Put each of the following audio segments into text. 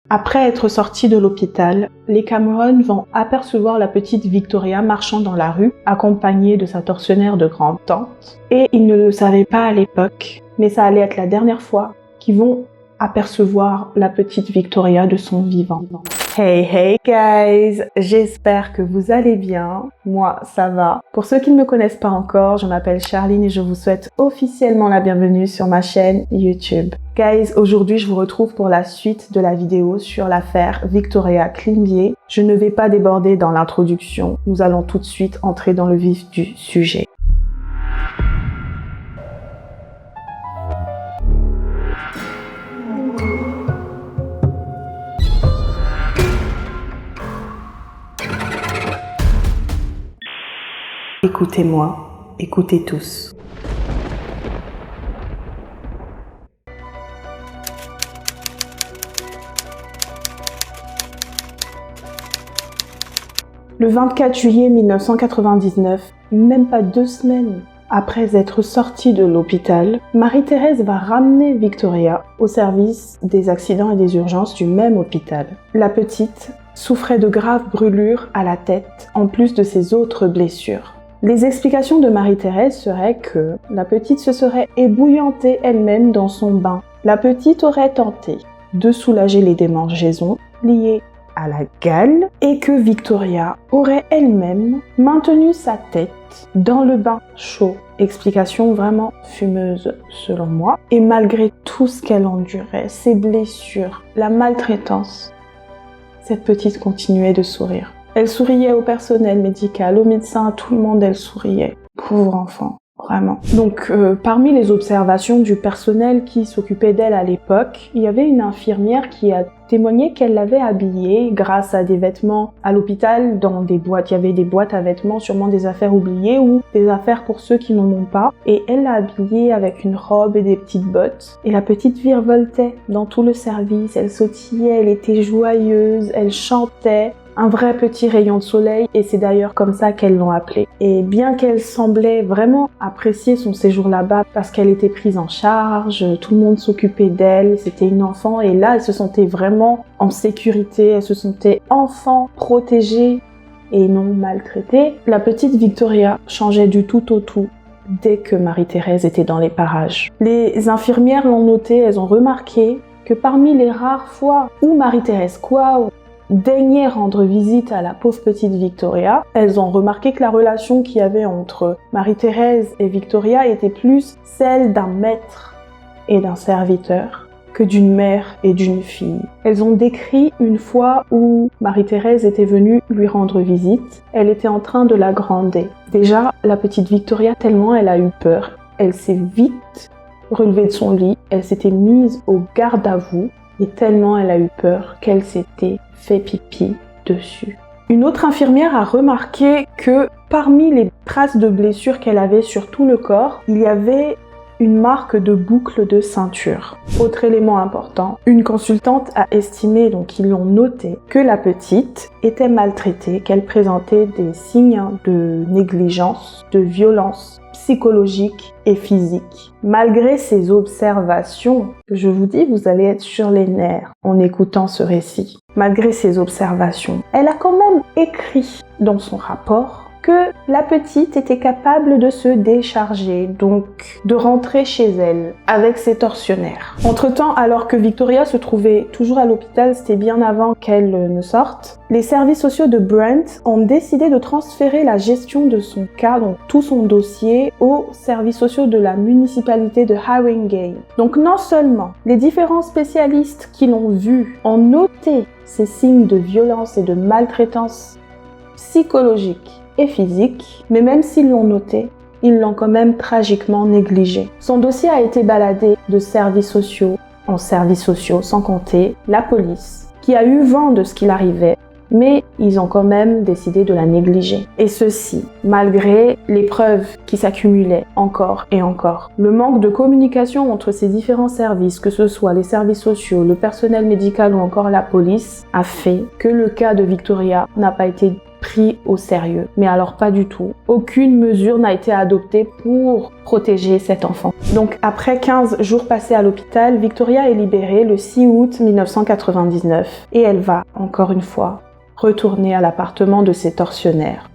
Après être sortis de l'hôpital, les Cameron vont apercevoir la petite Victoria marchant dans la rue, accompagnée de sa tortionnaire de grande-tante. Et ils ne le savaient pas à l'époque, mais ça allait être la dernière fois qu'ils vont apercevoir la petite Victoria de son vivant. Hey guys, j'espère que vous allez bien. Moi, ça va. Pour ceux qui ne me connaissent pas encore, je m'appelle Charline et je vous souhaite officiellement la bienvenue sur ma chaîne YouTube. Guys, aujourd'hui, je vous retrouve pour la suite de la vidéo sur l'affaire Victoria Climbié. Je ne vais pas déborder dans l'introduction. Nous allons tout de suite entrer dans le vif du sujet. Écoutez-moi, écoutez tous. Le 24 juillet 1999, même pas 2 semaines après être sortie de l'hôpital, Marie-Thérèse va ramener Victoria au service des accidents et des urgences du même hôpital. La petite souffrait de graves brûlures à la tête, en plus de ses autres blessures. Les explications de Marie-Thérèse seraient que la petite se serait ébouillantée elle-même dans son bain. La petite aurait tenté de soulager les démangeaisons liées à la gale et que Victoria aurait elle-même maintenu sa tête dans le bain chaud. Explication vraiment fumeuse selon moi. Et malgré tout ce qu'elle endurait, ses blessures, la maltraitance, cette petite continuait de sourire. Elle souriait au personnel médical, aux médecins, à tout le monde, elle souriait. Pauvre enfant, vraiment. Donc, parmi les observations du personnel qui s'occupait d'elle à l'époque, il y avait une infirmière qui a témoigné qu'elle l'avait habillée grâce à des vêtements à l'hôpital dans des boîtes. Il y avait des boîtes à vêtements, sûrement des affaires oubliées ou des affaires pour ceux qui n'en ont pas. Et elle l'a habillée avec une robe et des petites bottes. Et la petite virevoltait dans tout le service. Elle sautillait, elle était joyeuse, elle chantait. Un vrai petit rayon de soleil et c'est d'ailleurs comme ça qu'elles l'ont appelée. Et bien qu'elle semblait vraiment apprécier son séjour là-bas parce qu'elle était prise en charge, tout le monde s'occupait d'elle, c'était une enfant et là elle se sentait vraiment en sécurité, elle se sentait enfant, protégée et non maltraitée. La petite Victoria changeait du tout au tout dès que Marie-Thérèse était dans les parages. Les infirmières l'ont noté, elles ont remarqué que parmi les rares fois où Marie-Thérèse daignait rendre visite à la pauvre petite Victoria, elles ont remarqué que la relation qu'il y avait entre Marie-Thérèse et Victoria était plus celle d'un maître et d'un serviteur que d'une mère et d'une fille. Elles ont décrit une fois où Marie-Thérèse était venue lui rendre visite, elle était en train de la gronder. Déjà, la petite Victoria, tellement elle a eu peur, elle s'est vite relevée de son lit, elle s'était mise au garde à vous et tellement elle a eu peur qu'elle s'était fait pipi dessus. Une autre infirmière a remarqué que parmi les traces de blessures qu'elle avait sur tout le corps, il y avait une marque de boucle de ceinture. Autre élément important, une consultante a estimé, donc ils l'ont noté, que la petite était maltraitée, qu'elle présentait des signes de négligence, de violence psychologique et physique. Malgré ces observations, je vous dis, vous allez être sur les nerfs en écoutant ce récit. Malgré ces observations, elle a quand même écrit dans son rapport que la petite était capable de se décharger, donc de rentrer chez elle avec ses tortionnaires. Entre-temps, alors que Victoria se trouvait toujours à l'hôpital, c'était bien avant qu'elle ne sorte, les services sociaux de Brent ont décidé de transférer la gestion de son cas, donc tout son dossier, aux services sociaux de la municipalité de Haringey. Donc non seulement les différents spécialistes qui l'ont vu ont noté ces signes de violence et de maltraitance psychologique et physique, mais même s'ils l'ont noté, ils l'ont quand même tragiquement négligé. Son dossier a été baladé de services sociaux en services sociaux, sans compter la police, qui a eu vent de ce qu'il arrivait, mais ils ont quand même décidé de la négliger. Et ceci, malgré les preuves qui s'accumulaient encore et encore. Le manque de communication entre ces différents services, que ce soit les services sociaux, le personnel médical ou encore la police, a fait que le cas de Victoria n'a pas été pris au sérieux. Mais alors pas du tout. Aucune mesure n'a été adoptée pour protéger cet enfant. Donc après 15 jours passés à l'hôpital, Victoria est libérée le 6 août 1999 et elle va, encore une fois, retourner à l'appartement de ses tortionnaires.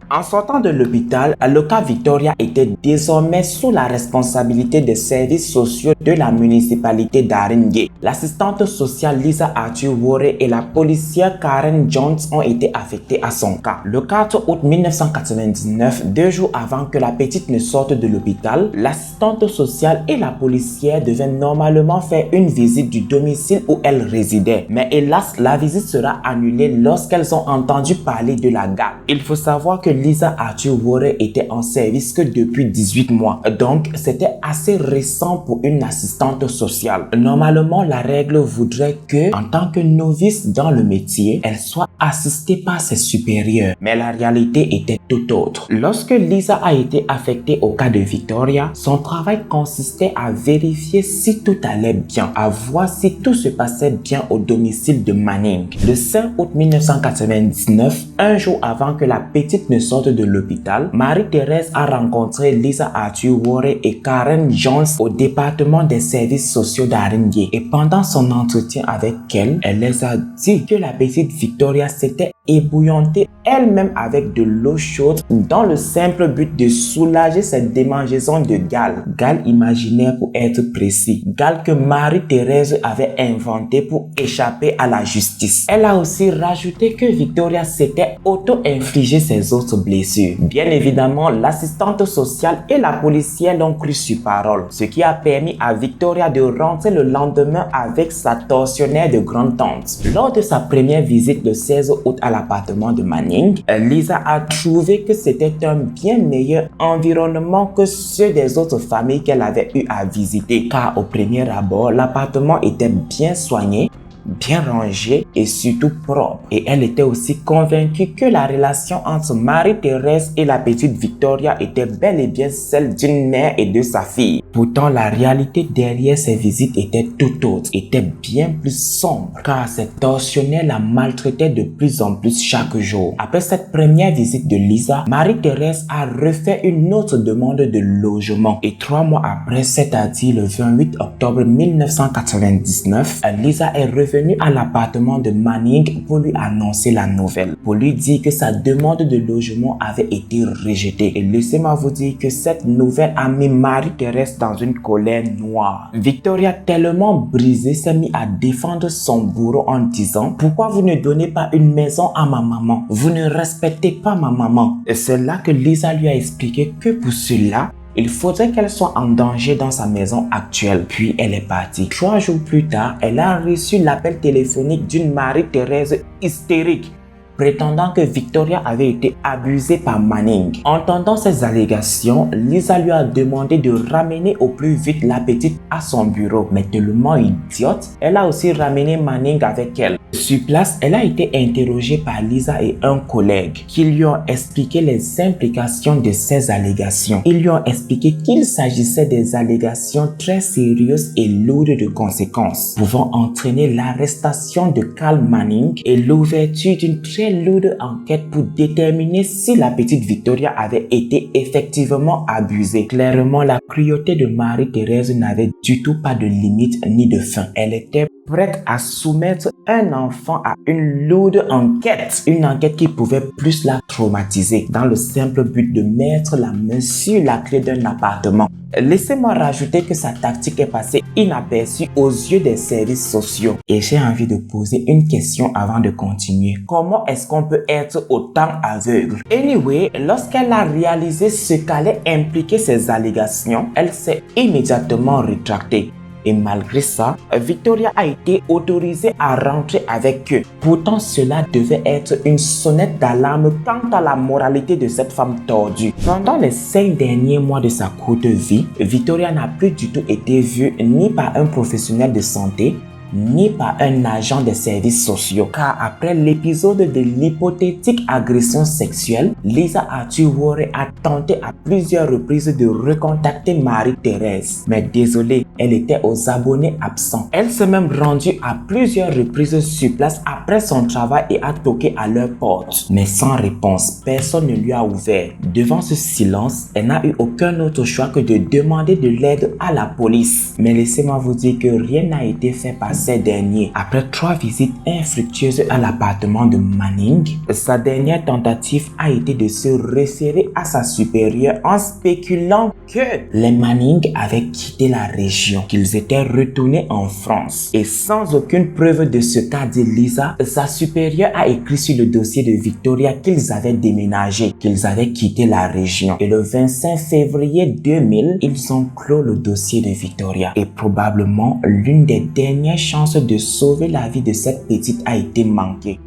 En sortant de l'hôpital, le cas Victoria était désormais sous la responsabilité des services sociaux de la municipalité d'Haringey. L'assistante sociale Lisa Arthur-Worrey et la policière Karen Jones ont été affectées à son cas. Le 4 août 1999, 2 jours avant que la petite ne sorte de l'hôpital, l'assistante sociale et la policière devaient normalement faire une visite du domicile où elle résidait. Mais hélas, la visite sera annulée lorsqu'elles ont entendu parler de la garde. Il faut savoir que Lisa Arthur-Worrey était en service que depuis 18 mois. Donc, c'était assez récent pour une assistante sociale. Normalement, la règle voudrait que, en tant que novice dans le métier, elle soit assistée par ses supérieurs. Mais la réalité était tout autre. Lorsque Lisa a été affectée au cas de Victoria, son travail consistait à vérifier si tout allait bien, à voir si tout se passait bien au domicile de Manning. Le 5 août 1999, un jour avant que la petite ne sorte de l'hôpital, Marie-Thérèse a rencontré Lisa Arthur-Worrey et Karen Jones au département des services sociaux d'Haringey. Et pendant son entretien avec elle, elle les a dit que la petite Victoria s'était ébouillantée elle-même avec de l'eau chaude dans le simple but de soulager cette démangeaison de gale. Gale imaginaire pour être précis. Gale que Marie-Thérèse avait inventé pour échapper à la justice. Elle a aussi rajouté que Victoria s'était auto-infligé ses autres blessures. Bien évidemment, l'assistante sociale et la policière l'ont cru sur parole, ce qui a permis à Victoria de rentrer le lendemain avec sa tortionnaire de grande-tante. Lors de sa première visite le 16 août à l'appartement de Manning, Lisa a trouvé que c'était un bien meilleur environnement que ceux des autres familles qu'elle avait eu à visiter, car au premier abord, l'appartement était bien soigné, bien rangé et surtout propre. Et elle était aussi convaincue que la relation entre Marie-Thérèse et la petite Victoria était bel et bien celle d'une mère et de sa fille. Pourtant, la réalité derrière ces visites était tout autre, était bien plus sombre, car cette tortionnaire la maltraitait de plus en plus chaque jour. Après cette première visite de Lisa, Marie-Thérèse a refait une autre demande de logement. Et 3 mois après, c'est-à-dire le 28 octobre 1999, Lisa est revenue à l'appartement de Manning pour lui annoncer la nouvelle, pour lui dire que sa demande de logement avait été rejetée. Et laissez-moi vous dire que cette nouvelle a mis Marie-Thérèse dans une colère noire. Victoria, tellement brisée, s'est mise à défendre son bourreau en disant « Pourquoi vous ne donnez pas une maison à ma maman? Vous ne respectez pas ma maman. » Et c'est là que Lisa lui a expliqué que pour cela, il faudrait qu'elle soit en danger dans sa maison actuelle. Puis elle est partie. 3 jours plus tard, elle a reçu l'appel téléphonique d'une Marie-Thérèse hystérique, prétendant que Victoria avait été abusée par Manning. Entendant ces allégations, Lisa lui a demandé de ramener au plus vite la petite à son bureau. Mais tellement idiote, elle a aussi ramené Manning avec elle. Sur place, elle a été interrogée par Lisa et un collègue qui lui ont expliqué les implications de ces allégations. Ils lui ont expliqué qu'il s'agissait des allégations très sérieuses et lourdes de conséquences, pouvant entraîner l'arrestation de Carl Manning et l'ouverture d'une très lourde enquête pour déterminer si la petite Victoria avait été effectivement abusée. Clairement, la cruauté de Marie-Thérèse n'avait du tout pas de limite ni de fin. Elle était prête à soumettre un enfant à une lourde enquête. Une enquête qui pouvait plus la traumatiser dans le simple but de mettre la main sur la clé d'un appartement. Laissez-moi rajouter que sa tactique est passée inaperçue aux yeux des services sociaux. Et j'ai envie de poser une question avant de continuer. Comment est-ce qu'on peut être autant aveugle? Anyway, lorsqu'elle a réalisé ce qu'allait impliquer ces allégations, elle s'est immédiatement rétractée. Et malgré ça, Victoria a été autorisée à rentrer avec eux. Pourtant, cela devait être une sonnette d'alarme quant à la moralité de cette femme tordue. Pendant les 5 derniers mois de sa courte vie, Victoria n'a plus du tout été vue ni par un professionnel de santé, ni par un agent des services sociaux. Car après l'épisode de l'hypothétique agression sexuelle, Lisa Arthur Worrey a tenté à plusieurs reprises de recontacter Marie-Thérèse. Mais désolée, elle était aux abonnés absents. Elle s'est même rendue à plusieurs reprises sur place après son travail et a toqué à leur porte. Mais sans réponse, personne ne lui a ouvert. Devant ce silence, elle n'a eu aucun autre choix que de demander de l'aide à la police. Mais laissez-moi vous dire que rien n'a été fait par ces derniers. Après 3 visites infructueuses à l'appartement de Manning, sa dernière tentative a été de se référer à sa supérieure en spéculant que les Manning avaient quitté la région, qu'ils étaient retournés en France. Et sans aucune preuve de ce qu'a dit Lisa, sa supérieure a écrit sur le dossier de Victoria qu'ils avaient déménagé, qu'ils avaient quitté la région. Et le 25 février 2000, ils ont clos le dossier de Victoria. Et probablement, l'une des dernières chances de sauver la vie de cette petite a été manquée.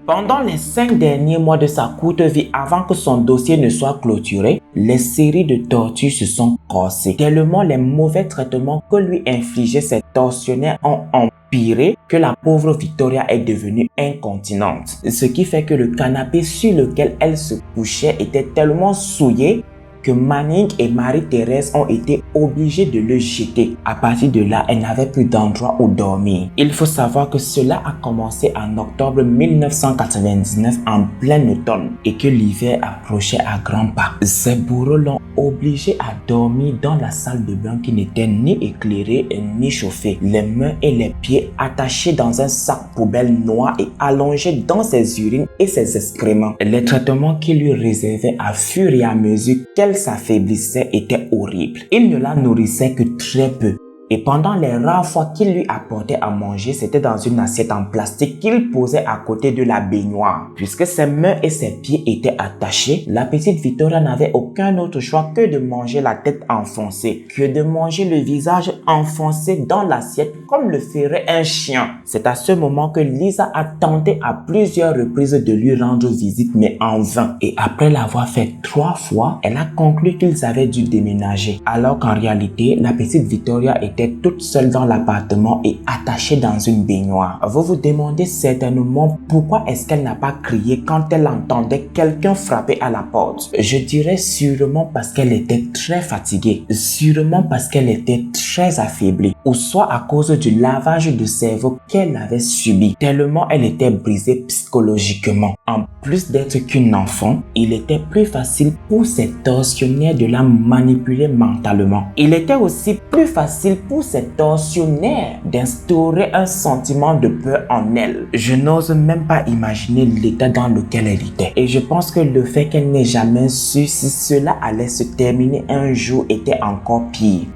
Pendant les 5 derniers mois de sa courte vie avant que son dossier ne soit clôturé, les séries de tortures se sont corsées. Tellement les mauvais traitements que lui infligeaient ces tortionnaires ont empiré que la pauvre Victoria est devenue incontinente. Ce qui fait que le canapé sur lequel elle se couchait était tellement souillé que Manning et Marie-Thérèse ont été obligés de le jeter. À partir de là, elle n'avait plus d'endroit où dormir. Il faut savoir que cela a commencé en octobre 1999 en plein automne et que l'hiver approchait à grands pas. Ses bourreaux l'ont obligé à dormir dans la salle de bain qui n'était ni éclairée ni chauffée. Les mains et les pieds attachés dans un sac poubelle noir et allongés dans ses urines et ses excréments. Les traitements qu'il lui réservaient à fur et à mesure qu'elle s'affaiblissait étaient horribles. Il ne la nourrissait que très peu. Et pendant les rares fois qu'il lui apportait à manger, c'était dans une assiette en plastique qu'il posait à côté de la baignoire. Puisque ses mains et ses pieds étaient attachés, la petite Victoria n'avait aucun autre choix que de manger la tête enfoncée, que de manger le visage enfoncé dans l'assiette comme le ferait un chien. C'est à ce moment que Lisa a tenté à plusieurs reprises de lui rendre visite, mais en vain. Et après l'avoir fait 3 fois, elle a conclu qu'ils avaient dû déménager. Alors qu'en réalité, la petite Victoria était toute seule dans l'appartement et attachée dans une baignoire. Vous vous demandez certainement pourquoi est-ce qu'elle n'a pas crié quand elle entendait quelqu'un frapper à la porte. Je dirais sûrement parce qu'elle était très fatiguée, sûrement parce qu'elle était très affaiblie, ou soit à cause du lavage de cerveau qu'elle avait subi, tellement elle était brisée psychologiquement. En plus d'être qu'une enfant, il était plus facile pour ces tortionnaires de la manipuler mentalement. Il était aussi plus facile pour ces tortionnaires d'instaurer un sentiment de peur en elle. Je n'ose même pas imaginer l'état dans lequel elle était. Et je pense que le fait qu'elle n'ait jamais su si cela allait se terminer un jour était encore pire.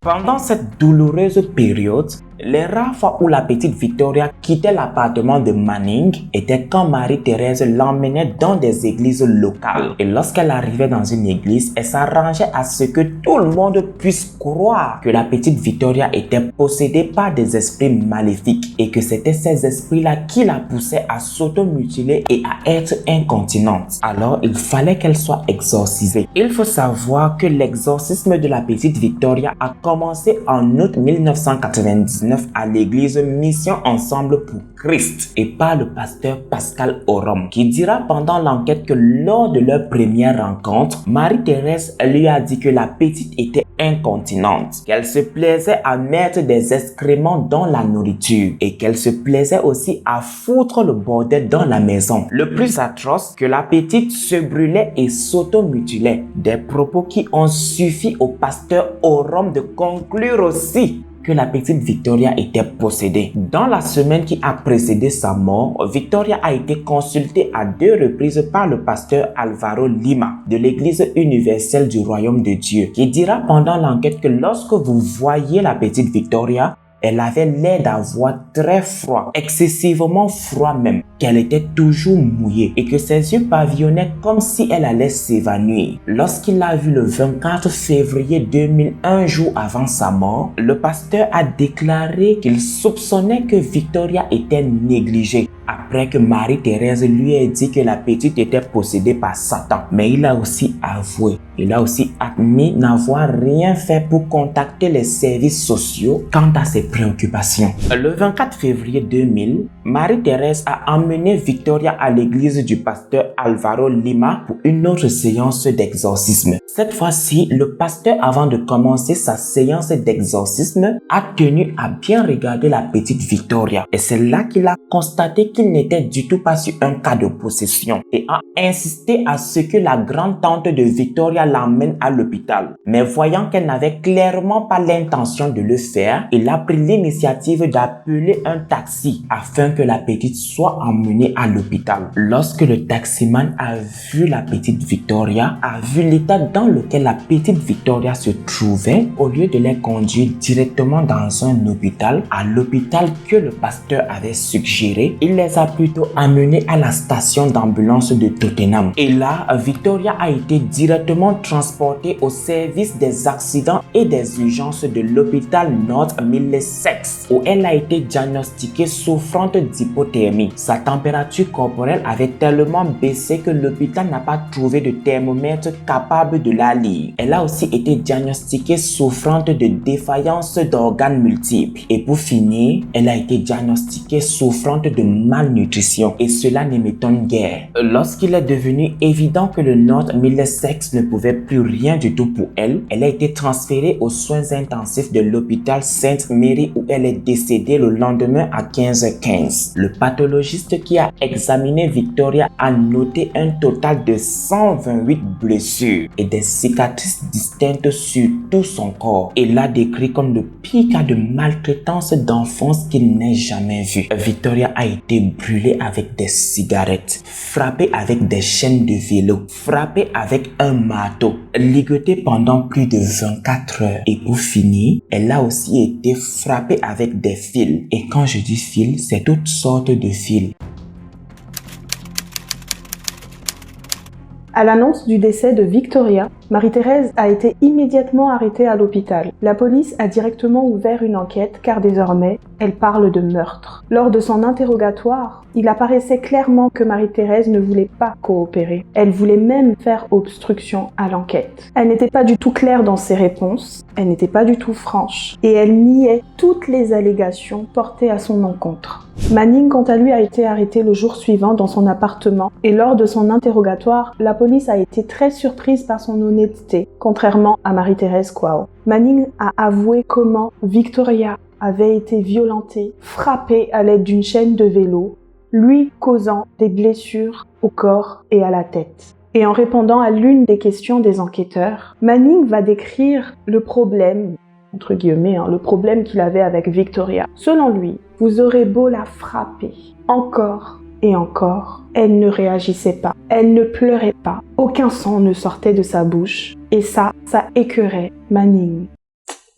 Pendant cette douloureuse période, les rares fois où la petite Victoria quittait l'appartement de Manning étaient quand Marie-Thérèse l'emmenait dans des églises locales. Et lorsqu'elle arrivait dans une église, elle s'arrangeait à ce que tout le monde puisse croire que la petite Victoria était possédée par des esprits maléfiques et que c'était ces esprits-là qui la poussaient à s'automutiler et à être incontinente. Alors, il fallait qu'elle soit exorcisée. Il faut savoir que l'exorcisme de la petite Victoria a commencé en août 1999 à l'église Mission Ensemble pour Christ et par le pasteur Pascal Orom, qui dira pendant l'enquête que lors de leur première rencontre, Marie-Thérèse lui a dit que la petite était incontinente, qu'elle se plaisait à mettre des excréments dans la nourriture et qu'elle se plaisait aussi à foutre le bordel dans la maison. Le plus atroce, que la petite se brûlait et s'automutilait. Des propos qui ont suffi au pasteur Orom de conclure aussi que la petite Victoria était possédée. Dans la semaine qui a précédé sa mort, Victoria a été consultée à 2 reprises par le pasteur Alvaro Lima de l'Église universelle du Royaume de Dieu, qui dira pendant l'enquête que lorsque vous voyez la petite Victoria, elle avait l'air d'avoir très froid, excessivement froid même, qu'elle était toujours mouillée et que ses yeux pavillonnaient comme si elle allait s'évanouir. Lorsqu'il l'a vue le 24 février 2000, un jour avant sa mort, le pasteur a déclaré qu'il soupçonnait que Victoria était négligée après que Marie-Thérèse lui ait dit que la petite était possédée par Satan. Mais il a aussi avoué, il a aussi admis n'avoir rien fait pour contacter les services sociaux quant à ses préoccupations. Le 24 février 2000, Marie-Thérèse a emmené Victoria à l'église du pasteur Alvaro Lima pour une autre séance d'exorcisme. Cette fois-ci, le pasteur, avant de commencer sa séance d'exorcisme, a tenu à bien regarder la petite Victoria. Et c'est là qu'il a constaté qu'il n'était du tout pas sur un cas de possession et a insisté à ce que la grand-tante de Victoria l'emmène à l'hôpital. Mais voyant qu'elle n'avait clairement pas l'intention de le faire, il a pris l'initiative d'appeler un taxi afin que la petite soit emmenée à l'hôpital. Lorsque le taximan a vu la petite Victoria, a vu l'état dans lequel la petite Victoria se trouvait, au lieu de les conduire directement dans un hôpital, à l'hôpital que le pasteur avait suggéré, il les a plutôt amenés à la station d'ambulance de Tottenham. Et là, Victoria a été directement transportée au service des accidents et des urgences de l'hôpital North Middlesex, où elle a été diagnostiquée souffrante d'hypothermie. Sa température corporelle avait tellement baissé que l'hôpital n'a pas trouvé de thermomètre capable de la lire. Elle a aussi été diagnostiquée souffrante de défaillance d'organes multiples. Et pour finir, elle a été diagnostiquée souffrante de malnutrition. Et cela ne m'étonne guère. Lorsqu'il est devenu évident que le North Middlesex ne pouvait plus rien du tout pour elle, elle a été transférée aux soins intensifs de l'hôpital Sainte Mary où elle est décédée le lendemain à 15h15. Le pathologiste qui a examiné Victoria a noté un total de 128 blessures et des cicatrices distinctes sur tout son corps et l'a décrit comme le pire cas de maltraitance d'enfance qu'il n'ait jamais vu. Victoria a été brûlée avec des cigarettes, frappée avec des chaînes de vélo, frappée avec un marteau, ligotée pendant plus de 24 heures. Et pour finir, elle a aussi été frappée avec des fils. Et quand je dis fils, c'est toutes sortes de fils. À l'annonce du décès de Victoria, Marie-Thérèse a été immédiatement arrêtée à l'hôpital. La police a directement ouvert une enquête car désormais, elle parle de meurtre. Lors de son interrogatoire, il apparaissait clairement que Marie-Thérèse ne voulait pas coopérer. Elle voulait même faire obstruction à l'enquête. Elle n'était pas du tout claire dans ses réponses, elle n'était pas du tout franche et elle niait toutes les allégations portées à son encontre. Manning, quant à lui, a été arrêté le jour suivant dans son appartement et lors de son interrogatoire, la police a été très surprise par son honnêteté, contrairement à Marie-Thérèse Kouao. Manning a avoué comment Victoria avait été violentée, frappée à l'aide d'une chaîne de vélo, lui causant des blessures au corps et à la tête. Et en répondant à l'une des questions des enquêteurs, Manning va décrire le problème, entre guillemets, le problème qu'il avait avec Victoria. Selon lui, vous aurez beau la frapper, encore et encore, elle ne réagissait pas, elle ne pleurait pas, aucun sang ne sortait de sa bouche, et ça écœurait Manning.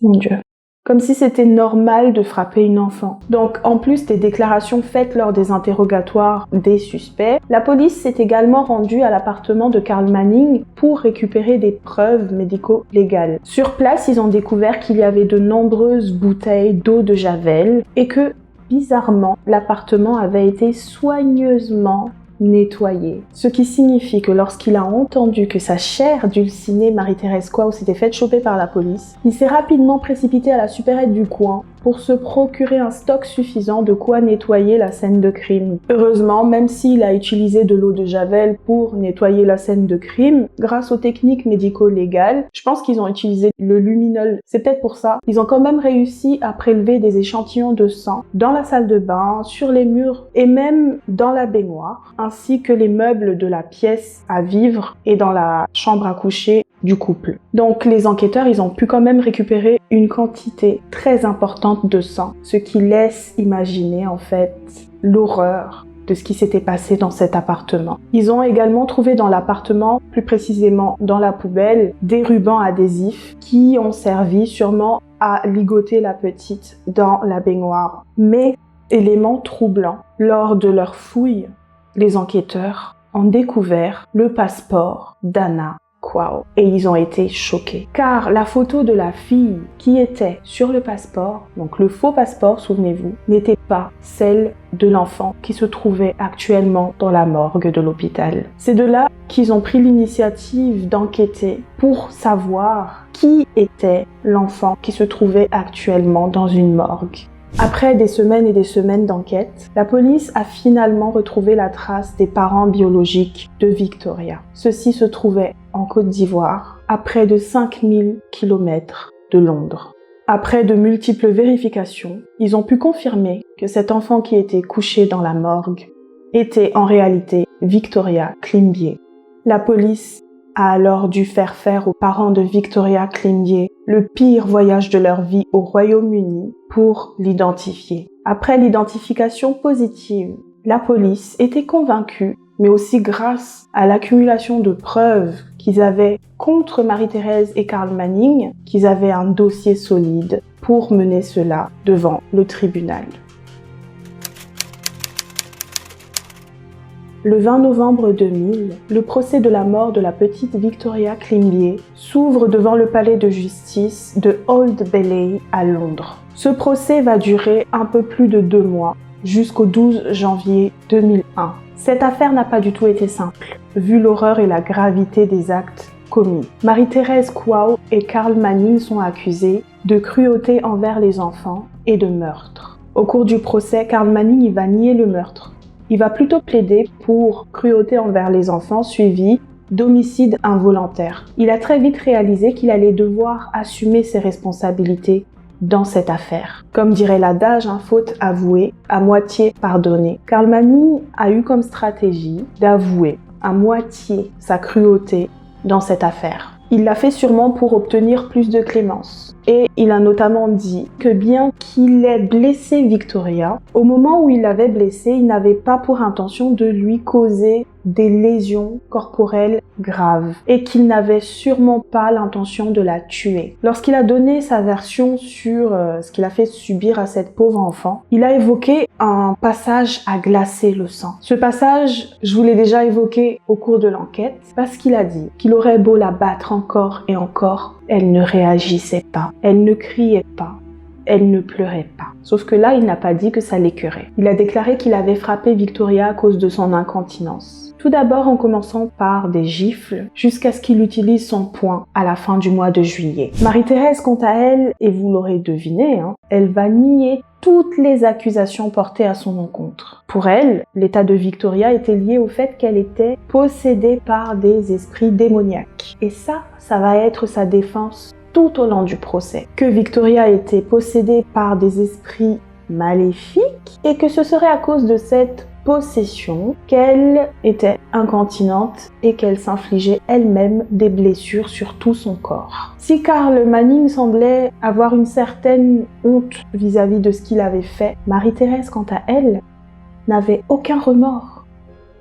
Mon Dieu. Comme si c'était normal de frapper une enfant. Donc, en plus des déclarations faites lors des interrogatoires des suspects, la police s'est également rendue à l'appartement de Carl Manning pour récupérer des preuves médico-légales. Sur place, ils ont découvert qu'il y avait de nombreuses bouteilles d'eau de Javel et que, bizarrement, l'appartement avait été soigneusement nettoyé. Ce qui signifie que lorsqu'il a entendu que sa chère dulcinée Marie-Thérèse Kouao s'était faite choper par la police, il s'est rapidement précipité à la supérette du coin pour se procurer un stock suffisant de quoi nettoyer la scène de crime. Heureusement, même s'il a utilisé de l'eau de Javel pour nettoyer la scène de crime, grâce aux techniques médico-légales, je pense qu'ils ont utilisé le luminol. C'est peut-être pour ça. Ils ont quand même réussi à prélever des échantillons de sang dans la salle de bain, sur les murs et même dans la baignoire, ainsi que les meubles de la pièce à vivre et dans la chambre à coucher du couple. Donc les enquêteurs, ils ont pu quand même récupérer une quantité très importante de sang, ce qui laisse imaginer en fait l'horreur de ce qui s'était passé dans cet appartement. Ils ont également trouvé dans l'appartement, plus précisément dans la poubelle, des rubans adhésifs qui ont servi sûrement à ligoter la petite dans la baignoire. Mais, élément troublant, lors de leur fouille, les enquêteurs ont découvert le passeport d'Anna Kwao et ils ont été choqués. Car la photo de la fille qui était sur le passeport, donc le faux passeport, souvenez-vous, n'était pas celle de l'enfant qui se trouvait actuellement dans la morgue de l'hôpital. C'est de là qu'ils ont pris l'initiative d'enquêter pour savoir qui était l'enfant qui se trouvait actuellement dans une morgue. Après des semaines et des semaines d'enquête, la police a finalement retrouvé la trace des parents biologiques de Victoria. Ceux-ci se trouvaient en Côte d'Ivoire, à près de 5000 km de Londres. Après de multiples vérifications, ils ont pu confirmer que cet enfant qui était couché dans la morgue était en réalité Victoria Klimbié. La police a alors dû faire aux parents de Victoria Klimbié le pire voyage de leur vie au Royaume-Uni pour l'identifier. Après l'identification positive, la police était convaincue, mais aussi grâce à l'accumulation de preuves qu'ils avaient contre Marie-Thérèse et Karl Manning, qu'ils avaient un dossier solide pour mener cela devant le tribunal. Le 20 novembre 2000, le procès de la mort de la petite Victoria Klimbié s'ouvre devant le palais de justice de Old Bailey à Londres. Ce procès va durer un peu plus de 2 mois, jusqu'au 12 janvier 2001. Cette affaire n'a pas du tout été simple, vu l'horreur et la gravité des actes commis. Marie-Thérèse Kwao et Karl Manning sont accusés de cruauté envers les enfants et de meurtre. Au cours du procès, Karl Manning va nier le meurtre. Il va plutôt plaider pour cruauté envers les enfants suivi d'homicide involontaire. Il a très vite réalisé qu'il allait devoir assumer ses responsabilités dans cette affaire. Comme dirait l'adage, faute avouée, à moitié pardonnée. Karl Manning a eu comme stratégie d'avouer à moitié sa cruauté dans cette affaire. Il l'a fait sûrement pour obtenir plus de clémence. Et il a notamment dit que bien qu'il ait blessé Victoria, au moment où il l'avait blessée, il n'avait pas pour intention de lui causer des lésions corporelles graves et qu'il n'avait sûrement pas l'intention de la tuer. Lorsqu'il a donné sa version sur ce qu'il a fait subir à cette pauvre enfant, il a évoqué un passage à glacer le sang. Ce passage, je vous l'ai déjà évoqué au cours de l'enquête parce qu'il a dit qu'il aurait beau la battre encore et encore, elle ne réagissait pas, elle ne criait pas, elle ne pleurait pas. Sauf que là, il n'a pas dit que ça l'écœurait. Il a déclaré qu'il avait frappé Victoria à cause de son incontinence. Tout d'abord en commençant par des gifles, jusqu'à ce qu'il utilise son poing à la fin du mois de juillet. Marie-Thérèse, quant à elle, et vous l'aurez deviné, elle va nier toutes les accusations portées à son encontre. Pour elle, l'état de Victoria était lié au fait qu'elle était possédée par des esprits démoniaques. Et ça va être sa défense tout au long du procès. Que Victoria était possédée par des esprits maléfiques et que ce serait à cause de cette possession qu'elle était incontinente et qu'elle s'infligeait elle-même des blessures sur tout son corps. Si Karl Manning semblait avoir une certaine honte vis-à-vis de ce qu'il avait fait, Marie-Thérèse, quant à elle, n'avait aucun remords.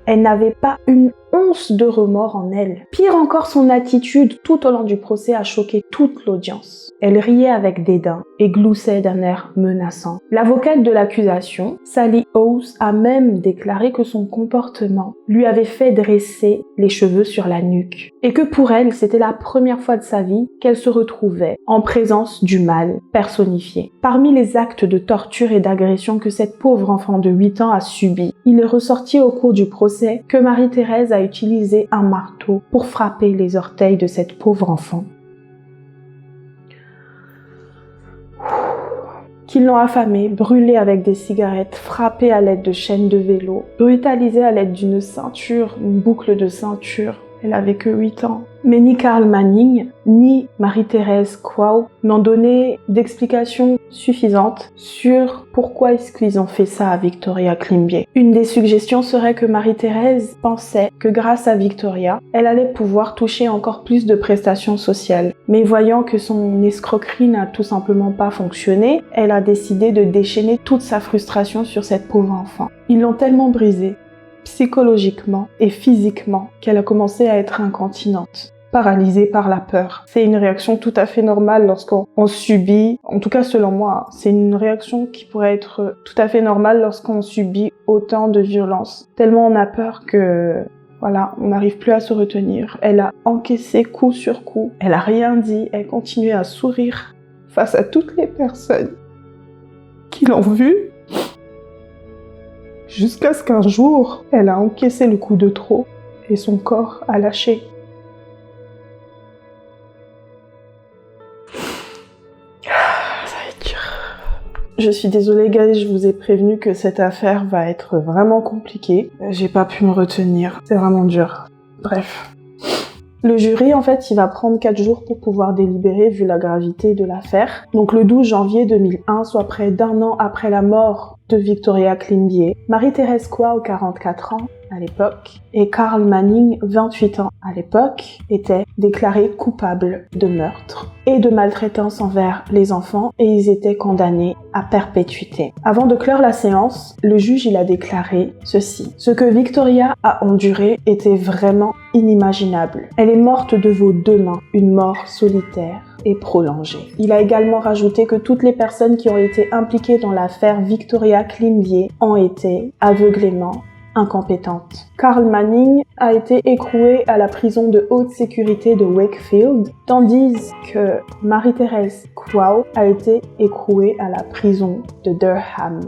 Elle n'avait pas une once de remords en elle. Pire encore, son attitude tout au long du procès a choqué toute l'audience. Elle riait avec dédain et gloussait d'un air menaçant. L'avocate de l'accusation, Sally Howes, a même déclaré que son comportement lui avait fait dresser les cheveux sur la nuque et que pour elle, c'était la première fois de sa vie qu'elle se retrouvait en présence du mal personnifié. Parmi les actes de torture et d'agression que cette pauvre enfant de 8 ans a subi, il est ressorti au cours du procès que Marie-Thérèse a utilisé un marteau pour frapper les orteils de cette pauvre enfant. Qu'ils l'ont affamée, brûlée avec des cigarettes, frappée à l'aide de chaînes de vélo, brutalisée à l'aide d'une ceinture, une boucle de ceinture. Elle avait que 8 ans. Mais ni Karl Manning, ni Marie-Thérèse Kwao n'ont donné d'explications suffisantes sur pourquoi est-ce qu'ils ont fait ça à Victoria Klimbié. Une des suggestions serait que Marie-Thérèse pensait que grâce à Victoria, elle allait pouvoir toucher encore plus de prestations sociales. Mais voyant que son escroquerie n'a tout simplement pas fonctionné, elle a décidé de déchaîner toute sa frustration sur cette pauvre enfant. Ils l'ont tellement brisée, psychologiquement et physiquement, qu'elle a commencé à être incontinente, paralysée par la peur. C'est une réaction tout à fait normale lorsqu'on subit, en tout cas selon moi, c'est une réaction qui pourrait être tout à fait normale lorsqu'on subit autant de violence. Tellement on a peur que Voilà, on n'arrive plus à se retenir. Elle a encaissé coup sur coup. Elle a rien dit. Elle continuait à sourire face à toutes les personnes qui l'ont vue. Jusqu'à ce qu'un jour, elle a encaissé le coup de trop et son corps a lâché. Ça va être dur. Je suis désolée, guys, je vous ai prévenu que cette affaire va être vraiment compliquée. J'ai pas pu me retenir. C'est vraiment dur. Bref. Le jury, en fait, il va prendre 4 jours pour pouvoir délibérer vu la gravité de l'affaire. Donc le 12 janvier 2001, soit près d'un an après la mort de Victoria Climbié, Marie-Thérèse Kouao, 44 ans à l'époque, et Carl Manning, 28 ans à l'époque, étaient déclarés coupables de meurtre et de maltraitance envers les enfants et ils étaient condamnés à perpétuité. Avant de clore la séance, le juge il a déclaré ceci. Ce que Victoria a enduré était vraiment inimaginable. Elle est morte de vos 2 mains, une mort solitaire et prolongée. Il a également rajouté que toutes les personnes qui ont été impliquées dans l'affaire Victoria Climbié ont été aveuglément incompétente. Carl Manning a été écroué à la prison de haute sécurité de Wakefield, tandis que Marie-Thérèse Kouao a été écrouée à la prison de Durham.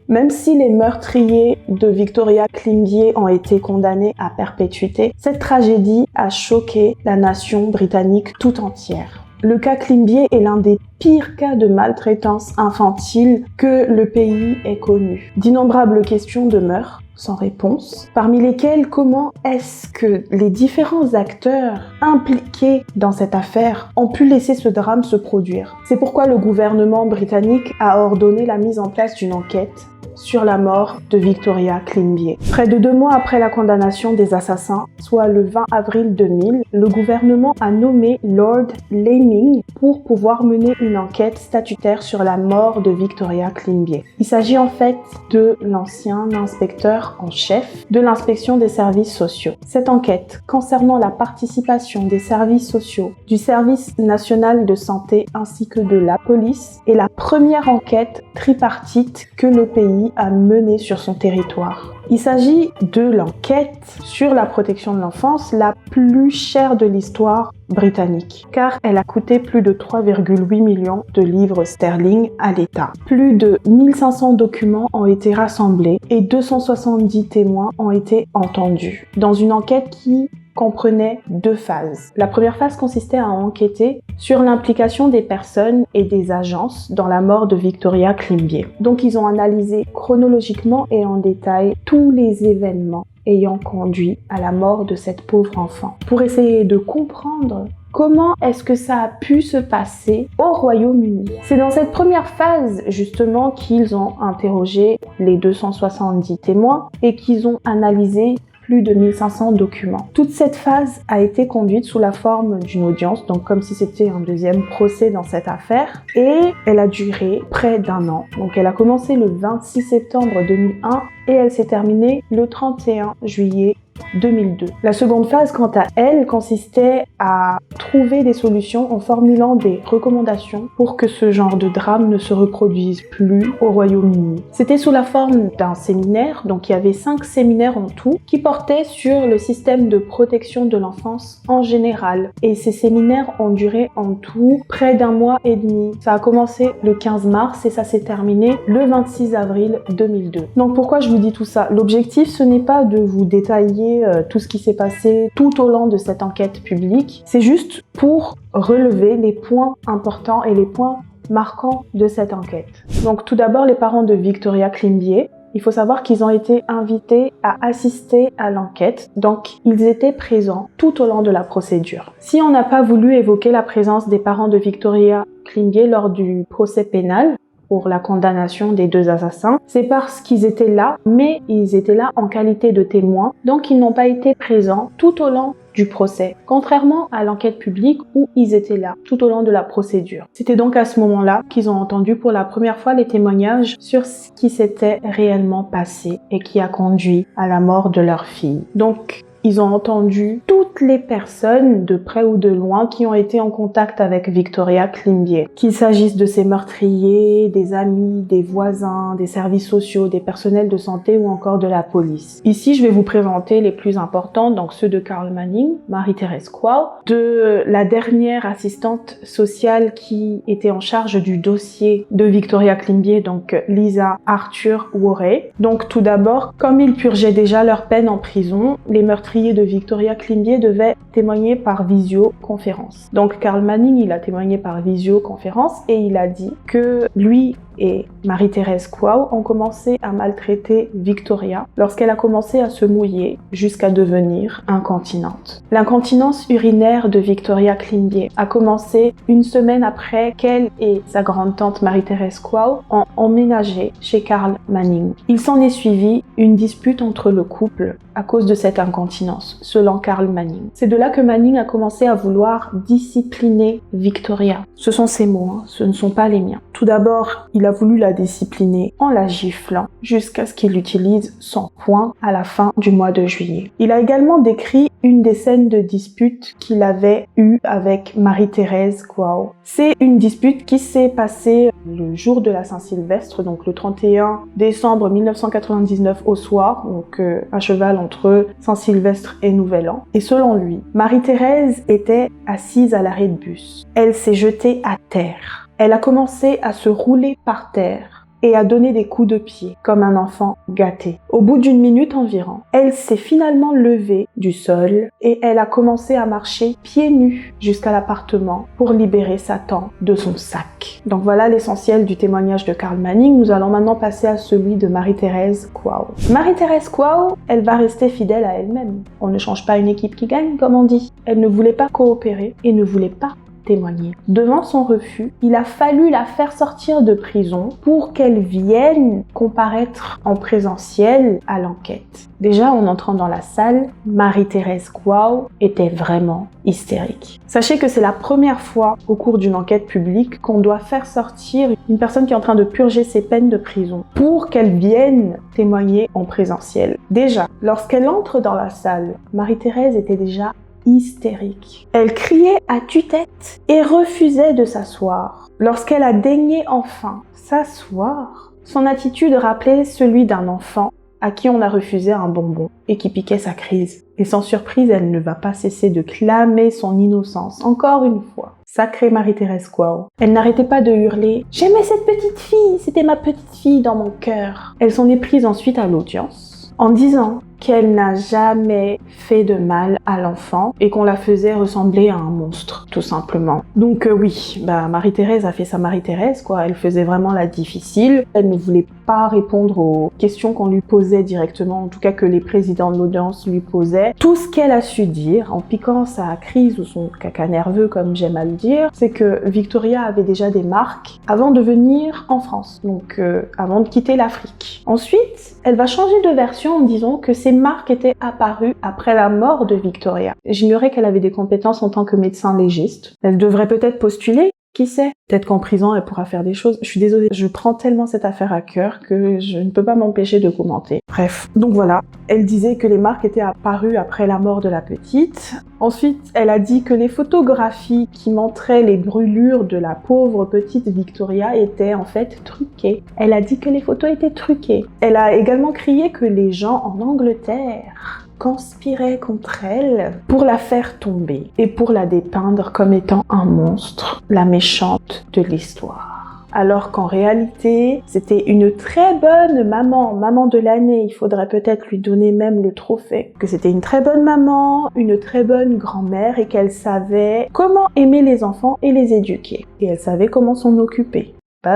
Même si les meurtriers de Victoria Climbié ont été condamnés à perpétuité, cette tragédie a choqué la nation britannique tout entière. Le cas Climbié est l'un des pires cas de maltraitance infantile que le pays ait connu. D'innombrables questions demeurent sans réponse, parmi lesquelles comment est-ce que les différents acteurs impliqués dans cette affaire ont pu laisser ce drame se produire. C'est pourquoi le gouvernement britannique a ordonné la mise en place d'une enquête sur la mort de Victoria Climbié. Près de 2 mois après la condamnation des assassins, soit le 20 avril 2000, le gouvernement a nommé Lord Laming pour pouvoir mener une enquête statutaire sur la mort de Victoria Climbié. Il s'agit en fait de l'ancien inspecteur en chef de l'inspection des services sociaux. Cette enquête concernant la participation des services sociaux, du service national de santé ainsi que de la police est la première enquête tripartite que le pays a menée sur son territoire. Il s'agit de l'enquête sur la protection de l'enfance la plus chère de l'histoire britannique, car elle a coûté plus de 3,8 millions de livres sterling à l'État. Plus de 1500 documents ont été rassemblés et 270 témoins ont été entendus dans une enquête qui comprenait 2 phases. La première phase consistait à enquêter sur l'implication des personnes et des agences dans la mort de Victoria Climbié. Donc ils ont analysé chronologiquement et en détail tous les événements ayant conduit à la mort de cette pauvre enfant, pour essayer de comprendre comment est-ce que ça a pu se passer au Royaume-Uni. C'est dans cette première phase, justement, qu'ils ont interrogé les 270 témoins et qu'ils ont analysé plus de 1500 documents. Toute cette phase a été conduite sous la forme d'une audience, donc comme si c'était un deuxième procès dans cette affaire, et elle a duré près d'1 an. Donc elle a commencé le 26 septembre 2001 et elle s'est terminée le 31 juillet 2002. La seconde phase, quant à elle, consistait à trouver des solutions en formulant des recommandations pour que ce genre de drame ne se reproduise plus au Royaume-Uni. C'était sous la forme d'un séminaire, donc il y avait 5 séminaires en tout, qui portaient sur le système de protection de l'enfance en général. Et ces séminaires ont duré en tout près d'1 mois et demi. Ça a commencé le 15 mars et ça s'est terminé le 26 avril 2002. Donc pourquoi je vous dis tout ça? L'objectif, ce n'est pas de vous détailler tout ce qui s'est passé tout au long de cette enquête publique. C'est juste pour relever les points importants et les points marquants de cette enquête. Donc tout d'abord, les parents de Victoria Climbié. Il faut savoir qu'ils ont été invités à assister à l'enquête, donc ils étaient présents tout au long de la procédure. Si on n'a pas voulu évoquer la présence des parents de Victoria Climbié lors du procès pénal, pour la condamnation des 2 assassins, c'est parce qu'ils étaient là, mais ils étaient là en qualité de témoins, donc ils n'ont pas été présents tout au long du procès, contrairement à l'enquête publique où ils étaient là tout au long de la procédure. C'était donc à ce moment-là qu'ils ont entendu pour la première fois les témoignages sur ce qui s'était réellement passé et qui a conduit à la mort de leur fille. Donc, ils ont entendu toutes toutes les personnes de près ou de loin qui ont été en contact avec Victoria Klimbye. Qu'il s'agisse de ses meurtriers, des amis, des voisins, des services sociaux, des personnels de santé ou encore de la police. Ici, je vais vous présenter les plus importants, donc ceux de Carl Manning, Marie-Thérèse Quao, de la dernière assistante sociale qui était en charge du dossier de Victoria Klimbye, donc Lisa Arthur Worey. Donc tout d'abord, comme ils purgeaient déjà leur peine en prison, les meurtriers de Victoria Klimbye devaient témoigner par visioconférence. Donc Carl Manning, il a témoigné par visioconférence et il a dit que lui et Marie-Thérèse Quao ont commencé à maltraiter Victoria lorsqu'elle a commencé à se mouiller jusqu'à devenir incontinente. L'incontinence urinaire de Victoria Klimbye a commencé une semaine après qu'elle et sa grande-tante Marie-Thérèse Quao ont emménagé chez Carl Manning. Il s'en est suivi une dispute entre le couple à cause de cette incontinence, selon Carl Manning. C'est de là que Manning a commencé à vouloir discipliner Victoria. Ce sont ses mots, ce ne sont pas les miens. Tout d'abord, il a voulu la discipliner en la giflant jusqu'à ce qu'il utilise son poing à la fin du mois de juillet. Il a également décrit une des scènes de dispute qu'il avait eue avec Marie-Thérèse Quao. C'est une dispute qui s'est passée le jour de la Saint-Sylvestre, donc le 31 décembre 1999 au soir, donc à cheval entre Saint-Sylvestre et Nouvel An. Et selon lui, Marie-Thérèse était assise à l'arrêt de bus. Elle s'est jetée à terre. Elle a commencé à se rouler par terre et à donner des coups de pied, comme un enfant gâté. Au bout d'une minute environ, elle s'est finalement levée du sol et elle a commencé à marcher pieds nus jusqu'à l'appartement pour libérer Satan de son sac. Donc voilà l'essentiel du témoignage de Carl Manning. Nous allons maintenant passer à celui de Marie-Thérèse Quao. Marie-Thérèse Quao, elle va rester fidèle à elle-même. On ne change pas une équipe qui gagne, comme on dit. Elle ne voulait pas coopérer et ne voulait pas témoigner. Devant son refus, il a fallu la faire sortir de prison pour qu'elle vienne comparaître en présentiel à l'enquête. Déjà, en entrant dans la salle, Marie-Thérèse Quao était vraiment hystérique. Sachez que c'est la première fois au cours d'une enquête publique qu'on doit faire sortir une personne qui est en train de purger ses peines de prison pour qu'elle vienne témoigner en présentiel. Déjà, lorsqu'elle entre dans la salle, Marie-Thérèse était déjà hystérique. Elle criait à tue-tête et refusait de s'asseoir. Lorsqu'elle a daigné enfin s'asseoir, son attitude rappelait celui d'un enfant à qui on a refusé un bonbon et qui piquait sa crise. Et sans surprise, elle ne va pas cesser de clamer son innocence, encore une fois. Sacrée Marie-Thérèse Quao. Elle n'arrêtait pas de hurler « J'aimais cette petite fille, c'était ma petite fille dans mon cœur ». Elle s'en est prise ensuite à l'audience en disant qu'elle n'a jamais fait de mal à l'enfant et qu'on la faisait ressembler à un monstre, tout simplement. Donc oui, Marie-Thérèse a fait sa Marie-Thérèse, quoi. Elle faisait vraiment la difficile. Elle ne voulait pas répondre aux questions qu'on lui posait directement, en tout cas que les présidents de l'audience lui posaient. Tout ce qu'elle a su dire, en piquant sa crise ou son caca nerveux, comme j'aime à le dire, c'est que Victoria avait déjà des marques avant de venir en France, donc avant de quitter l'Afrique. Ensuite, elle va changer de version en disant que ces marques étaient apparues après la mort de Victoria. J'ignorais qu'elle avait des compétences en tant que médecin légiste. Elle devrait peut-être postuler, qui sait? Peut-être qu'en prison, elle pourra faire des choses. Je suis désolée, je prends tellement cette affaire à cœur que je ne peux pas m'empêcher de commenter. Bref, donc voilà. Elle disait que les marques étaient apparues après la mort de la petite. Ensuite, elle a dit que les photographies qui montraient les brûlures de la pauvre petite Victoria étaient en fait truquées. Elle a dit que les photos étaient truquées. Elle a également crié que les gens en Angleterre conspiraient contre elle pour la faire tomber et pour la dépeindre comme étant un monstre, la méchante de l'histoire. Alors qu'en réalité, c'était une très bonne maman de l'année, il faudrait peut-être lui donner même le trophée. Que c'était une très bonne maman, une très bonne grand-mère et qu'elle savait comment aimer les enfants et les éduquer. Et elle savait comment s'en occuper.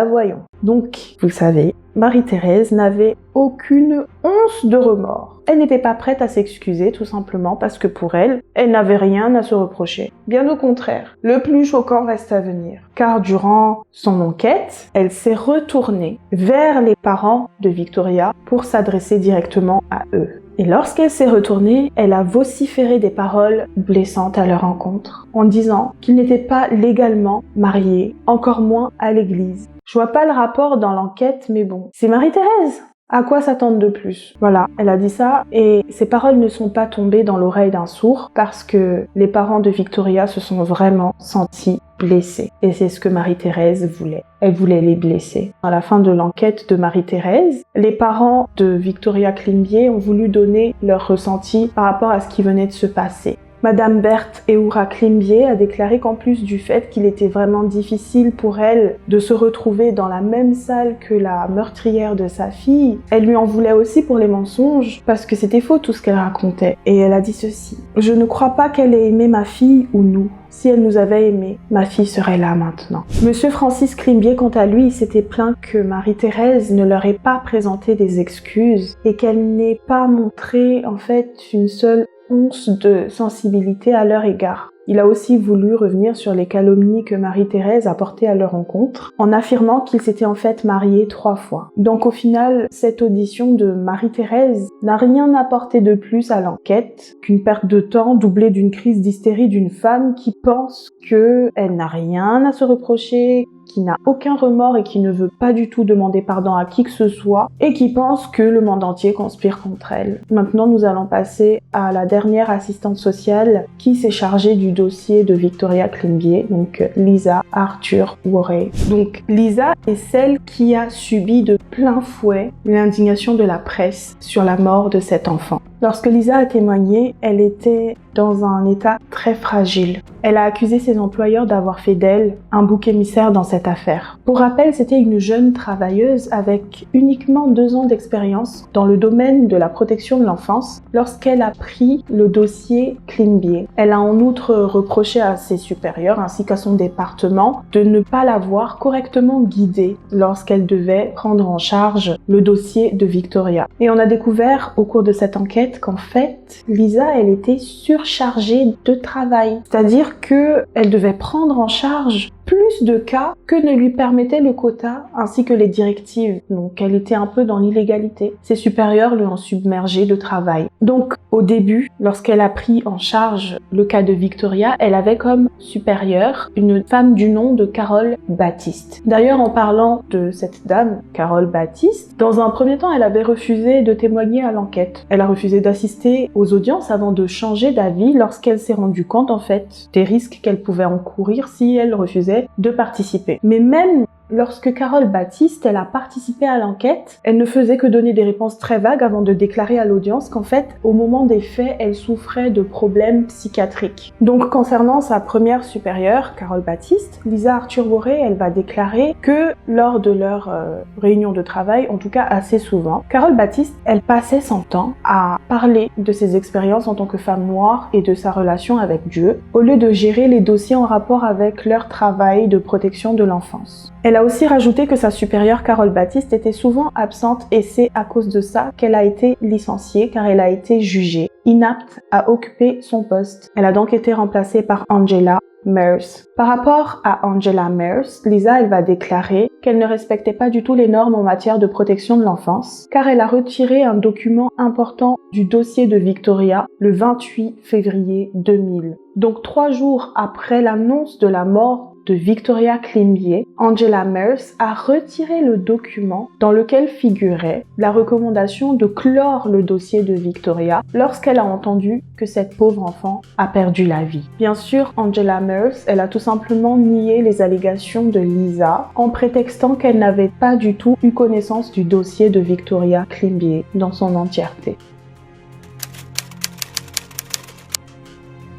Voyons. Donc, vous savez, Marie-Thérèse n'avait aucune once de remords. Elle n'était pas prête à s'excuser, tout simplement parce que pour elle, elle n'avait rien à se reprocher. Bien au contraire, le plus choquant reste à venir. Car durant son enquête, elle s'est retournée vers les parents de Victoria pour s'adresser directement à eux. Et lorsqu'elle s'est retournée, elle a vociféré des paroles blessantes à leur encontre, en disant qu'ils n'étaient pas légalement mariés, encore moins à l'église. Je vois pas le rapport dans l'enquête, mais bon. C'est Marie-Thérèse. À quoi s'attendre de plus? Voilà, elle a dit ça et ces paroles ne sont pas tombées dans l'oreille d'un sourd parce que les parents de Victoria se sont vraiment sentis blessés. Et c'est ce que Marie-Thérèse voulait. Elle voulait les blesser. À la fin de l'enquête de Marie-Thérèse, les parents de Victoria Klimbié ont voulu donner leur ressenti par rapport à ce qui venait de se passer. Madame Berthe Eoura Klimbié a déclaré qu'en plus du fait qu'il était vraiment difficile pour elle de se retrouver dans la même salle que la meurtrière de sa fille, elle lui en voulait aussi pour les mensonges parce que c'était faux tout ce qu'elle racontait. Et elle a dit ceci: « Je ne crois pas qu'elle ait aimé ma fille ou nous. Si elle nous avait aimés, ma fille serait là maintenant. » Monsieur Francis Klimbié, quant à lui, s'était plaint que Marie-Thérèse ne leur ait pas présenté des excuses et qu'elle n'ait pas montré en fait une seule once de sensibilité à leur égard. Il a aussi voulu revenir sur les calomnies que Marie-Thérèse a portées à leur rencontre, en affirmant qu'ils s'étaient en fait mariés 3 fois. Donc au final, cette audition de Marie-Thérèse n'a rien apporté de plus à l'enquête qu'une perte de temps doublée d'une crise d'hystérie d'une femme qui pense qu'elle n'a rien à se reprocher, qui n'a aucun remords et qui ne veut pas du tout demander pardon à qui que ce soit et qui pense que le monde entier conspire contre elle. Maintenant, nous allons passer à la dernière assistante sociale qui s'est chargée du dossier de Victoria Klimbié, donc Lisa Arthur Worrey. Donc Lisa est celle qui a subi de plein fouet l'indignation de la presse sur la mort de cet enfant. Lorsque Lisa a témoigné, elle était dans un état très fragile. Elle a accusé ses employeurs d'avoir fait d'elle un bouc émissaire dans cette affaire. Pour rappel, c'était une jeune travailleuse avec uniquement 2 ans d'expérience dans le domaine de la protection de l'enfance lorsqu'elle a pris le dossier Klimbié. Elle a en outre reproché à ses supérieurs ainsi qu'à son département de ne pas l'avoir correctement guidée lorsqu'elle devait prendre en charge le dossier de Victoria. Et on a découvert au cours de cette enquête qu'en fait, Lisa, elle était surchargée de travail. C'est-à-dire qu'elle devait prendre en charge plus de cas que ne lui permettait le quota ainsi que les directives. Donc elle était un peu dans l'illégalité. Ses supérieurs lui ont submergé de travail. Donc au début, lorsqu'elle a pris en charge le cas de Victoria, elle avait comme supérieure une femme du nom de Carole Baptiste. D'ailleurs, en parlant de cette dame, Carole Baptiste, dans un premier temps, elle avait refusé de témoigner à l'enquête. Elle a refusé d'assister aux audiences avant de changer d'avis lorsqu'elle s'est rendue compte en fait des risques qu'elle pouvait encourir si elle refusait de participer. Mais même lorsque Carole Baptiste, elle a participé à l'enquête, elle ne faisait que donner des réponses très vagues avant de déclarer à l'audience qu'en fait, au moment des faits, elle souffrait de problèmes psychiatriques. Donc, concernant sa première supérieure, Carole Baptiste, Lisa Arthur Worrey, elle va déclarer que lors de leur réunion de travail, en tout cas assez souvent, Carole Baptiste, elle passait son temps à parler de ses expériences en tant que femme noire et de sa relation avec Dieu, au lieu de gérer les dossiers en rapport avec leur travail de protection de l'enfance. Elle a aussi rajouté que sa supérieure Carole Baptiste était souvent absente et c'est à cause de ça qu'elle a été licenciée car elle a été jugée inapte à occuper son poste. Elle a donc été remplacée par Angela Mears. Par rapport à Angela Mears, Lisa, elle va déclarer qu'elle ne respectait pas du tout les normes en matière de protection de l'enfance car elle a retiré un document important du dossier de Victoria le 28 février 2000. Donc 3 jours après l'annonce de la mort de Victoria Klimbié, Angela Mears a retiré le document dans lequel figurait la recommandation de clore le dossier de Victoria lorsqu'elle a entendu que cette pauvre enfant a perdu la vie. Bien sûr, Angela Mears, elle a tout simplement nié les allégations de Lisa en prétextant qu'elle n'avait pas du tout eu connaissance du dossier de Victoria Klimbié dans son entièreté.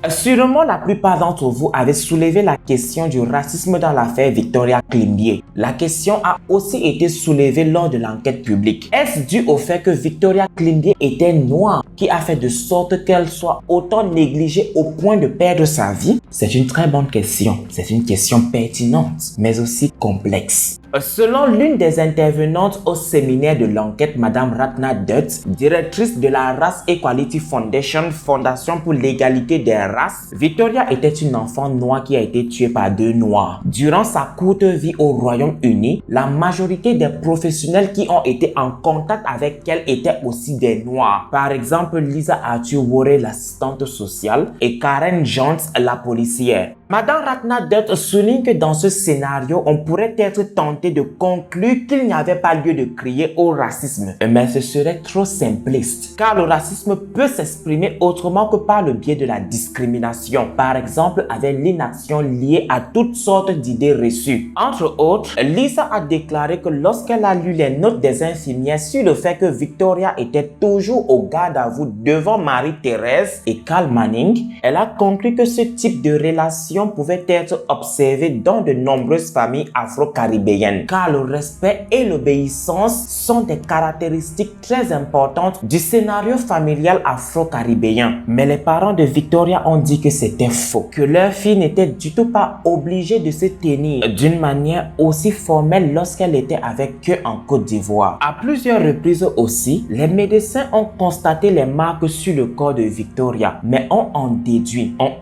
Sûrement, la plupart d'entre vous avaient soulevé la question du racisme dans l'affaire Victoria Klimbié. La question a aussi été soulevée lors de l'enquête publique. Est-ce dû au fait que Victoria Klimbié était noire qui a fait de sorte qu'elle soit autant négligée au point de perdre sa vie? C'est une très bonne question. C'est une question pertinente, mais aussi complexe. Selon l'une des intervenantes au séminaire de l'enquête, Madame Ratna Dutt, directrice de la Race Equality Foundation, Fondation pour l'égalité des races, Victoria était une enfant noire qui a été tuée par 2 noirs. Durant sa courte vie au Royaume-Uni, la majorité des professionnels qui ont été en contact avec elle étaient aussi des noirs. Par exemple, Lisa Arthur Worrey, l'assistante sociale, et Karen Jones, la policière. Madame Ratna Dutt souligne que dans ce scénario, on pourrait être tenté tenté de conclure qu'il n'y avait pas lieu de crier au racisme. Mais ce serait trop simpliste, car le racisme peut s'exprimer autrement que par le biais de la discrimination, par exemple avec l'inaction liée à toutes sortes d'idées reçues. Entre autres, Lisa a déclaré que lorsqu'elle a lu les notes des infirmières sur le fait que Victoria était toujours au garde à vous devant Marie-Thérèse et Carl Manning, elle a conclu que ce type de relation pouvait être observé dans de nombreuses familles afro-caribéennes, car le respect et l'obéissance sont des caractéristiques très importantes du scénario familial afro-caribéen. Mais les parents de Victoria ont dit que c'était faux, que leur fille n'était du tout pas obligée de se tenir d'une manière aussi formelle lorsqu'elle était avec eux en Côte d'Ivoire. À plusieurs reprises aussi, les médecins ont constaté les marques sur le corps de Victoria, mais ont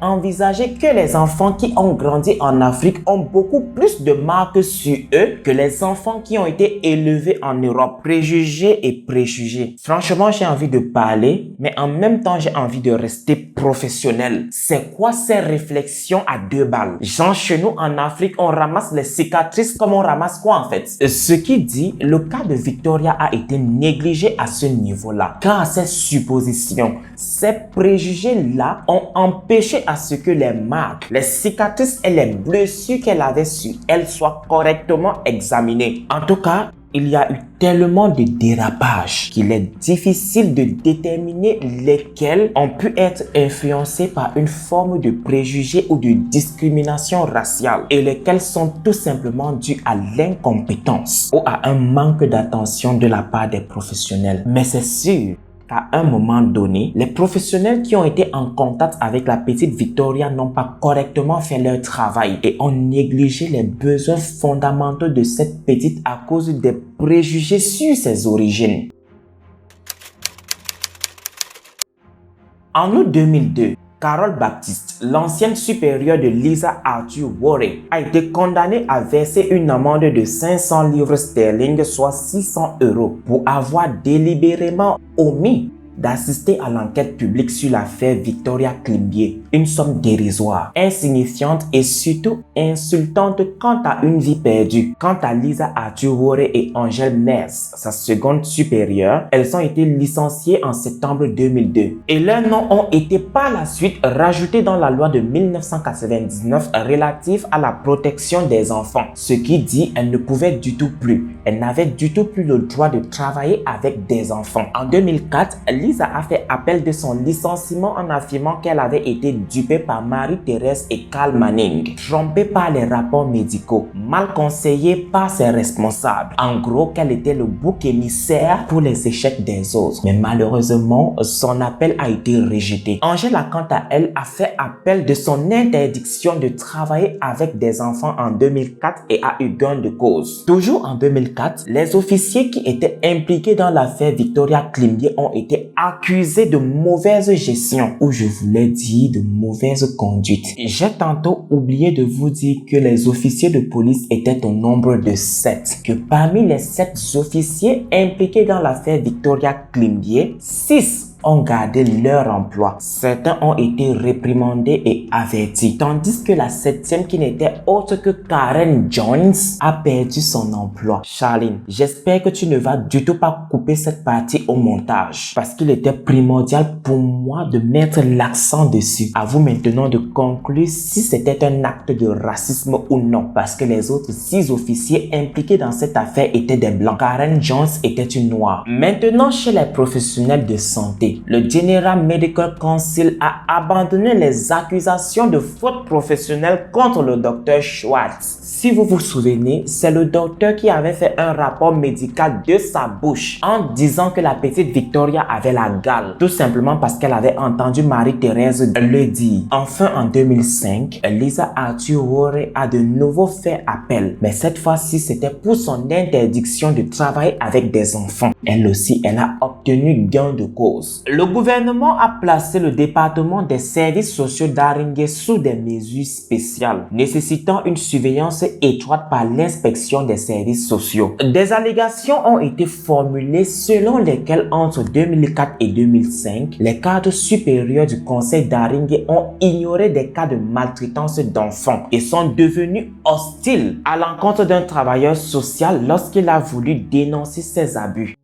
envisagé que les enfants qui ont grandi en Afrique ont beaucoup plus de marques sur eux que les enfants qui ont été élevés en Europe. Préjugés et préjugés. Franchement, j'ai envie de parler, mais en même temps, j'ai envie de rester professionnel. C'est quoi ces réflexions à deux balles? Genre, chez nous en Afrique, on ramasse les cicatrices comme on ramasse quoi en fait? Ce qui dit, le cas de Victoria a été négligé à ce niveau-là, car ces suppositions, ces préjugés-là ont empêché à ce que les marques, les cicatrices et les blessures qu'elle avait sur elle soient correctement examinées. En tout cas, il y a eu tellement de dérapages qu'il est difficile de déterminer lesquels ont pu être influencés par une forme de préjugé ou de discrimination raciale et lesquels sont tout simplement dus à l'incompétence ou à un manque d'attention de la part des professionnels. Mais c'est sûr qu'à un moment donné, les professionnels qui ont été en contact avec la petite Victoria n'ont pas correctement fait leur travail et ont négligé les besoins fondamentaux de cette petite à cause des préjugés sur ses origines. En août 2002, Carol Baptiste, l'ancienne supérieure de Lisa Arthur Worre, a été condamnée à verser une amende de 500 livres sterling, soit 600 €, pour avoir délibérément omis d'assister à l'enquête publique sur l'affaire Victoria Climbié, une somme dérisoire, insignifiante et surtout insultante quant à une vie perdue. Quant à Lisa Arthur Worre et Angel Mers, sa seconde supérieure, elles ont été licenciées en septembre 2002 et leurs noms ont été par la suite rajoutés dans la loi de 1999 relative à la protection des enfants, ce qui dit qu'elle ne pouvait du tout plus. Elle n'avait du tout plus le droit de travailler avec des enfants. En 2004, Lisa a fait appel de son licenciement en affirmant qu'elle avait été dupée par Marie-Thérèse et Carl Manning, trompée par les rapports médicaux, mal conseillée par ses responsables. En gros, qu'elle était le bouc émissaire pour les échecs des autres. Mais malheureusement, son appel a été rejeté. Angela, quant à elle, a fait appel de son interdiction de travailler avec des enfants en 2004 et a eu gain de cause. Toujours en 2004, les officiers qui étaient impliqués dans l'affaire Victoria Climbié ont été accusés de mauvaise gestion, ou je voulais dire de mauvaise conduite. J'ai tantôt oublié de vous dire que les officiers de police étaient au nombre de 7, que parmi les 7 officiers impliqués dans l'affaire Victoria Climbié, 6 ont gardé leur emploi. Certains ont été réprimandés et avertis, tandis que la 7e, qui n'était autre que Karen Jones, a perdu son emploi. Charline, j'espère que tu ne vas du tout pas couper cette partie au montage, parce qu'il était primordial pour moi de mettre l'accent dessus. À vous maintenant de conclure si c'était un acte de racisme ou non, parce que les autres 6 officiers impliqués dans cette affaire étaient des blancs. Karen Jones était une noire. Maintenant, chez les professionnels de santé, le General Medical Council a abandonné les accusations de faute professionnelle contre le docteur Schwartz. Si vous vous souvenez, c'est le docteur qui avait fait un rapport médical de sa bouche en disant que la petite Victoria avait la gale, tout simplement parce qu'elle avait entendu Marie-Thérèse le dire. Enfin, en 2005, Lisa Arthur Worre a de nouveau fait appel, mais cette fois-ci, c'était pour son interdiction de travailler avec des enfants. Elle aussi, elle a obtenu gain de cause. Le gouvernement a placé le département des services sociaux d'Aringé sous des mesures spéciales, nécessitant une surveillance étroite par l'inspection des services sociaux. Des allégations ont été formulées selon lesquelles entre 2004 et 2005, les cadres supérieurs du conseil d'Aringé ont ignoré des cas de maltraitance d'enfants et sont devenus hostiles à l'encontre d'un travailleur social lorsqu'il a voulu dénoncer ces abus.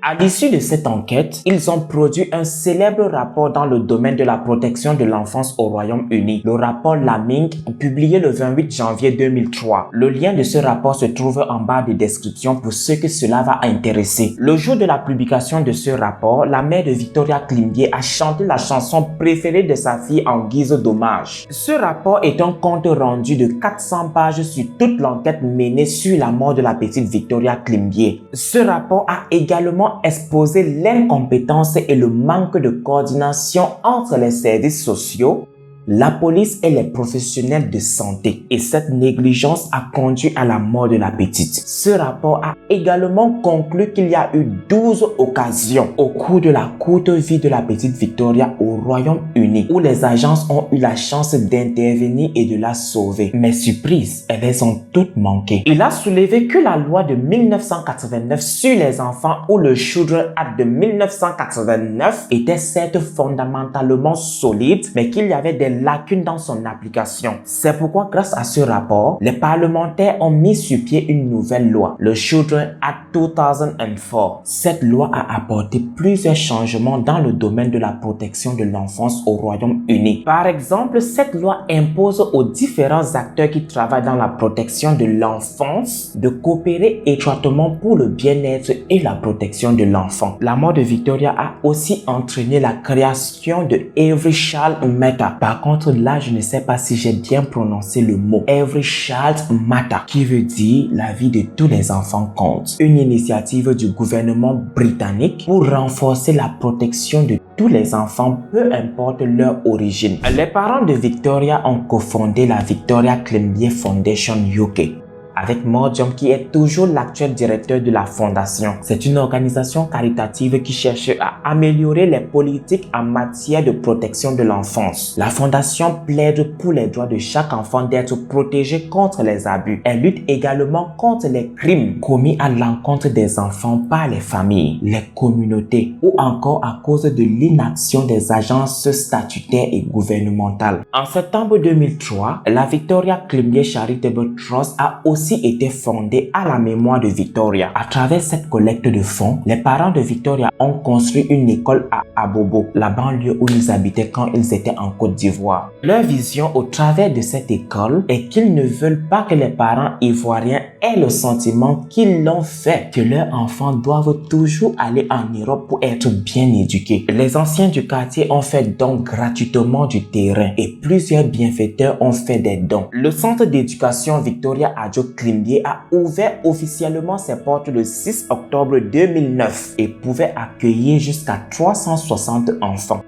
À l'issue de cette enquête, ils ont produit un célèbre rapport dans le domaine de la protection de l'enfance au Royaume-Uni, le rapport Laming, publié le 28 janvier 2003. Le lien de ce rapport se trouve en barre de description pour ceux que cela va intéresser. Le jour de la publication de ce rapport, la mère de Victoria Klimbié a chanté la chanson préférée de sa fille en guise d'hommage. Ce rapport est un compte rendu de 400 pages sur toute l'enquête menée sur la mort de la petite Victoria Klimbié. Ce rapport a également exposer l'incompétence et le manque de coordination entre les services sociaux, la police et les professionnels de santé. Et cette négligence a conduit à la mort de la petite. Ce rapport a également conclu qu'il y a eu 12 occasions au cours de la courte vie de la petite Victoria au Royaume-Uni où les agences ont eu la chance d'intervenir et de la sauver. Mais surprise, elles ont toutes manqué. Il a soulevé que la loi de 1989 sur les enfants ou le Children Act de 1989 était certes fondamentalement solide, mais qu'il y avait des lacunes dans son application. C'est pourquoi, grâce à ce rapport, les parlementaires ont mis sur pied une nouvelle loi, le Children Act 2004. Cette loi a apporté plusieurs changements dans le domaine de la protection de l'enfance au Royaume-Uni. Par exemple, cette loi impose aux différents acteurs qui travaillent dans la protection de l'enfance de coopérer étroitement pour le bien-être et la protection de l'enfant. La mort de Victoria a aussi entraîné la création de Every Child Matter. Par contre, là, je ne sais pas si j'ai bien prononcé le mot Every Child Matter, qui veut dire la vie de tous les enfants compte. Une initiative du gouvernement britannique pour renforcer la protection de tous les enfants, peu importe leur origine. Les parents de Victoria ont cofondé la Victoria Klimbié Foundation UK avec Mordium qui est toujours l'actuel directeur de la fondation. C'est une organisation caritative qui cherche à améliorer les politiques en matière de protection de l'enfance. La fondation plaide pour les droits de chaque enfant d'être protégé contre les abus. Elle lutte également contre les crimes commis à l'encontre des enfants par les familles, les communautés ou encore à cause de l'inaction des agences statutaires et gouvernementales. En septembre 2003, la Victoria Klimbié Charitable Trust a aussi été fondée à la mémoire de Victoria. À travers cette collecte de fonds, les parents de Victoria ont construit une école à Abobo, la banlieue où ils habitaient quand ils étaient en Côte d'Ivoire. Leur vision au travers de cette école est qu'ils ne veulent pas que les parents ivoiriens aient le sentiment qu'ils l'ont fait, que leurs enfants doivent toujours aller en Europe pour être bien éduqués. Les anciens du quartier ont fait donc gratuitement du terrain et plusieurs bienfaiteurs ont fait des dons. Le centre d'éducation Victoria Adjo Klimbié a ouvert officiellement ses portes le 6 octobre 2009 et pouvait accueillir jusqu'à 360 enfants.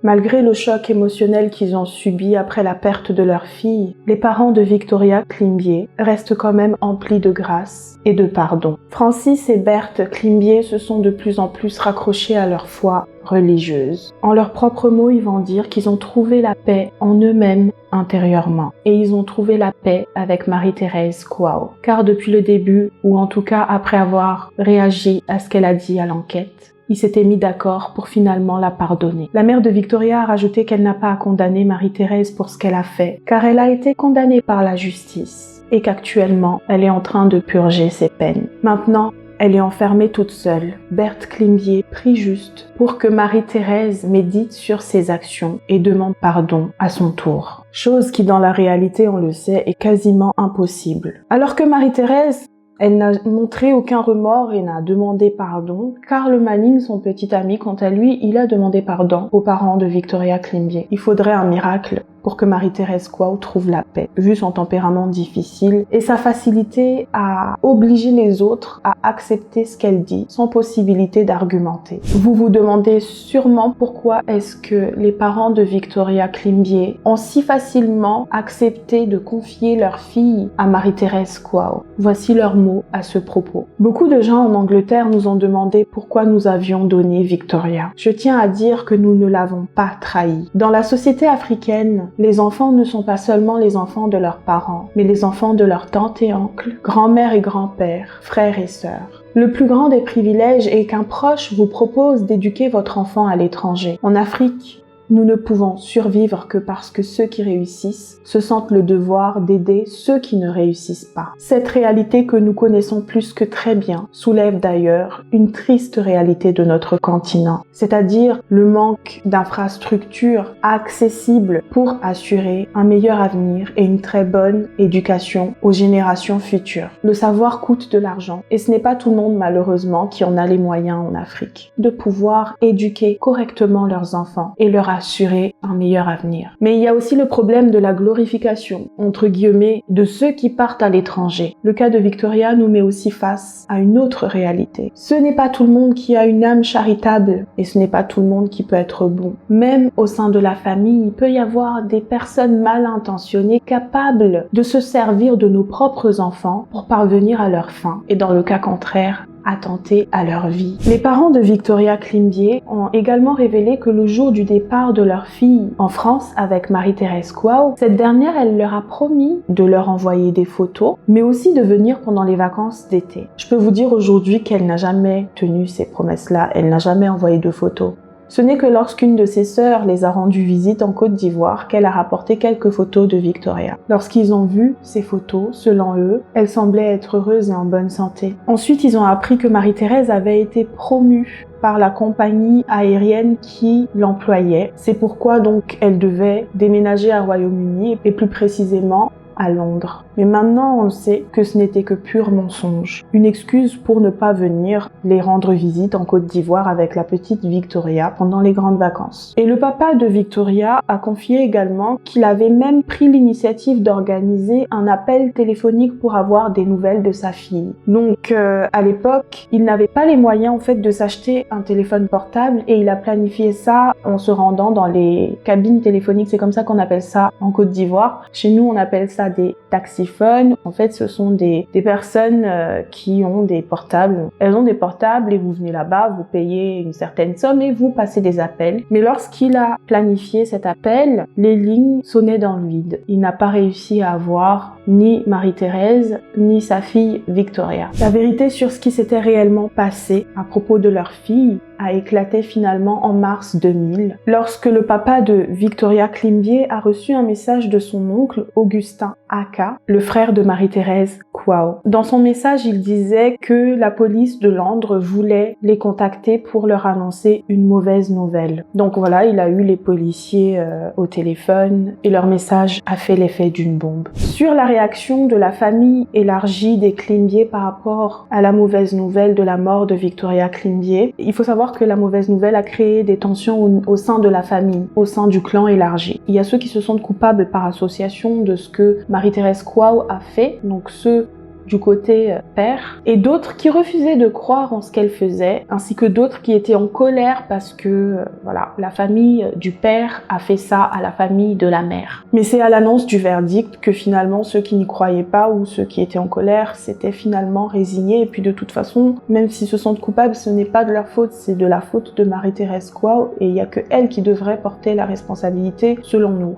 Malgré le choc émotionnel qu'ils ont subi après la perte de leur fille, les parents de Victoria Klimbié restent quand même emplis de grâce et de pardon. Francis et Berthe Klimbié se sont de plus en plus raccrochés à leur foi religieuse. En leurs propres mots, ils vont dire qu'ils ont trouvé la paix en eux-mêmes intérieurement. Et ils ont trouvé la paix avec Marie-Thérèse Kouao. Car depuis le début, ou en tout cas après avoir réagi à ce qu'elle a dit à l'enquête, ils s'étaient mis d'accord pour finalement la pardonner. La mère de Victoria a rajouté qu'elle n'a pas à condamner Marie-Thérèse pour ce qu'elle a fait, car elle a été condamnée par la justice et qu'actuellement, elle est en train de purger ses peines. Maintenant, elle est enfermée toute seule. Berthe Klimbié prie juste pour que Marie-Thérèse médite sur ses actions et demande pardon à son tour. Chose qui, dans la réalité, on le sait, est quasiment impossible. Alors que Marie-Thérèse, elle n'a montré aucun remords et n'a demandé pardon. Karl Manning, son petit ami, quant à lui, il a demandé pardon aux parents de Victoria Klimbié. Il faudrait un miracle pour que Marie-Thérèse Kouao trouve la paix, vu son tempérament difficile et sa facilité à obliger les autres à accepter ce qu'elle dit sans possibilité d'argumenter. Vous vous demandez sûrement pourquoi est-ce que les parents de Victoria Klimbié ont si facilement accepté de confier leur fille à Marie-Thérèse Kouao. Voici leurs mots à ce propos. Beaucoup de gens en Angleterre nous ont demandé pourquoi nous avions donné Victoria. Je tiens à dire que nous ne l'avons pas trahie. Dans la société africaine, les enfants ne sont pas seulement les enfants de leurs parents, mais les enfants de leurs tantes et oncles, grand-mère et grand-père, frères et sœurs. Le plus grand des privilèges est qu'un proche vous propose d'éduquer votre enfant à l'étranger. En Afrique, nous ne pouvons survivre que parce que ceux qui réussissent se sentent le devoir d'aider ceux qui ne réussissent pas. Cette réalité que nous connaissons plus que très bien soulève d'ailleurs une triste réalité de notre continent, c'est-à-dire le manque d'infrastructures accessibles pour assurer un meilleur avenir et une très bonne éducation aux générations futures. Le savoir coûte de l'argent et ce n'est pas tout le monde malheureusement qui en a les moyens en Afrique de pouvoir éduquer correctement leurs enfants et leur assurer un meilleur avenir. Mais il y a aussi le problème de la glorification, entre guillemets, de ceux qui partent à l'étranger. Le cas de Victoria nous met aussi face à une autre réalité. Ce n'est pas tout le monde qui a une âme charitable et ce n'est pas tout le monde qui peut être bon. Même au sein de la famille, il peut y avoir des personnes mal intentionnées capables de se servir de nos propres enfants pour parvenir à leurs fins. Et dans le cas contraire, attenter à leur vie. Les parents de Victoria Klimbié ont également révélé que le jour du départ de leur fille en France avec Marie-Thérèse Kouao, cette dernière, elle leur a promis de leur envoyer des photos, mais aussi de venir pendant les vacances d'été. Je peux vous dire aujourd'hui qu'elle n'a jamais tenu ces promesses-là, elle n'a jamais envoyé de photos. Ce n'est que lorsqu'une de ses sœurs les a rendues visite en Côte d'Ivoire qu'elle a rapporté quelques photos de Victoria. Lorsqu'ils ont vu ces photos, selon eux, elle semblait être heureuse et en bonne santé. Ensuite, ils ont appris que Marie-Thérèse avait été promue par la compagnie aérienne qui l'employait. C'est pourquoi donc elle devait déménager à Royaume-Uni et plus précisément à Londres. Mais maintenant, on sait que ce n'était que pur mensonge. Une excuse pour ne pas venir les rendre visite en Côte d'Ivoire avec la petite Victoria pendant les grandes vacances. Et le papa de Victoria a confié également qu'il avait même pris l'initiative d'organiser un appel téléphonique pour avoir des nouvelles de sa fille. Donc, à l'époque, il n'avait pas les moyens en fait de s'acheter un téléphone portable et il a planifié ça en se rendant dans les cabines téléphoniques. C'est comme ça qu'on appelle ça en Côte d'Ivoire. Chez nous, on appelle ça des taxiphones. En fait, ce sont des personnes qui ont des portables. Elles ont des portables et vous venez là-bas, vous payez une certaine somme et vous passez des appels. Mais lorsqu'il a planifié cet appel, les lignes sonnaient dans le vide. Il n'a pas réussi à avoir ni Marie-Thérèse, ni sa fille Victoria. La vérité sur ce qui s'était réellement passé à propos de leur fille a éclaté finalement en mars 2000, lorsque le papa de Victoria Klimbié a reçu un message de son oncle Augustin Aka, le frère de Marie-Thérèse Kouao. Dans son message, il disait que la police de Londres voulait les contacter pour leur annoncer une mauvaise nouvelle. Donc voilà, il a eu les policiers au téléphone et leur message a fait l'effet d'une bombe. Sur la réaction de la famille élargie des Klimbié par rapport à la mauvaise nouvelle de la mort de Victoria Klimbié, il faut savoir que la mauvaise nouvelle a créé des tensions au sein de la famille, au sein du clan élargi. Il y a ceux qui se sentent coupables par association de ce que Marie-Thérèse Kouao a fait, donc ceux du côté père, et d'autres qui refusaient de croire en ce qu'elle faisait, ainsi que d'autres qui étaient en colère parce que voilà, la famille du père a fait ça à la famille de la mère. Mais c'est à l'annonce du verdict que finalement ceux qui n'y croyaient pas ou ceux qui étaient en colère s'étaient finalement résignés, et puis de toute façon, même s'ils se sentent coupables, ce n'est pas de leur faute, c'est de la faute de Marie-Thérèse Kouao, et il n'y a que elle qui devrait porter la responsabilité selon nous.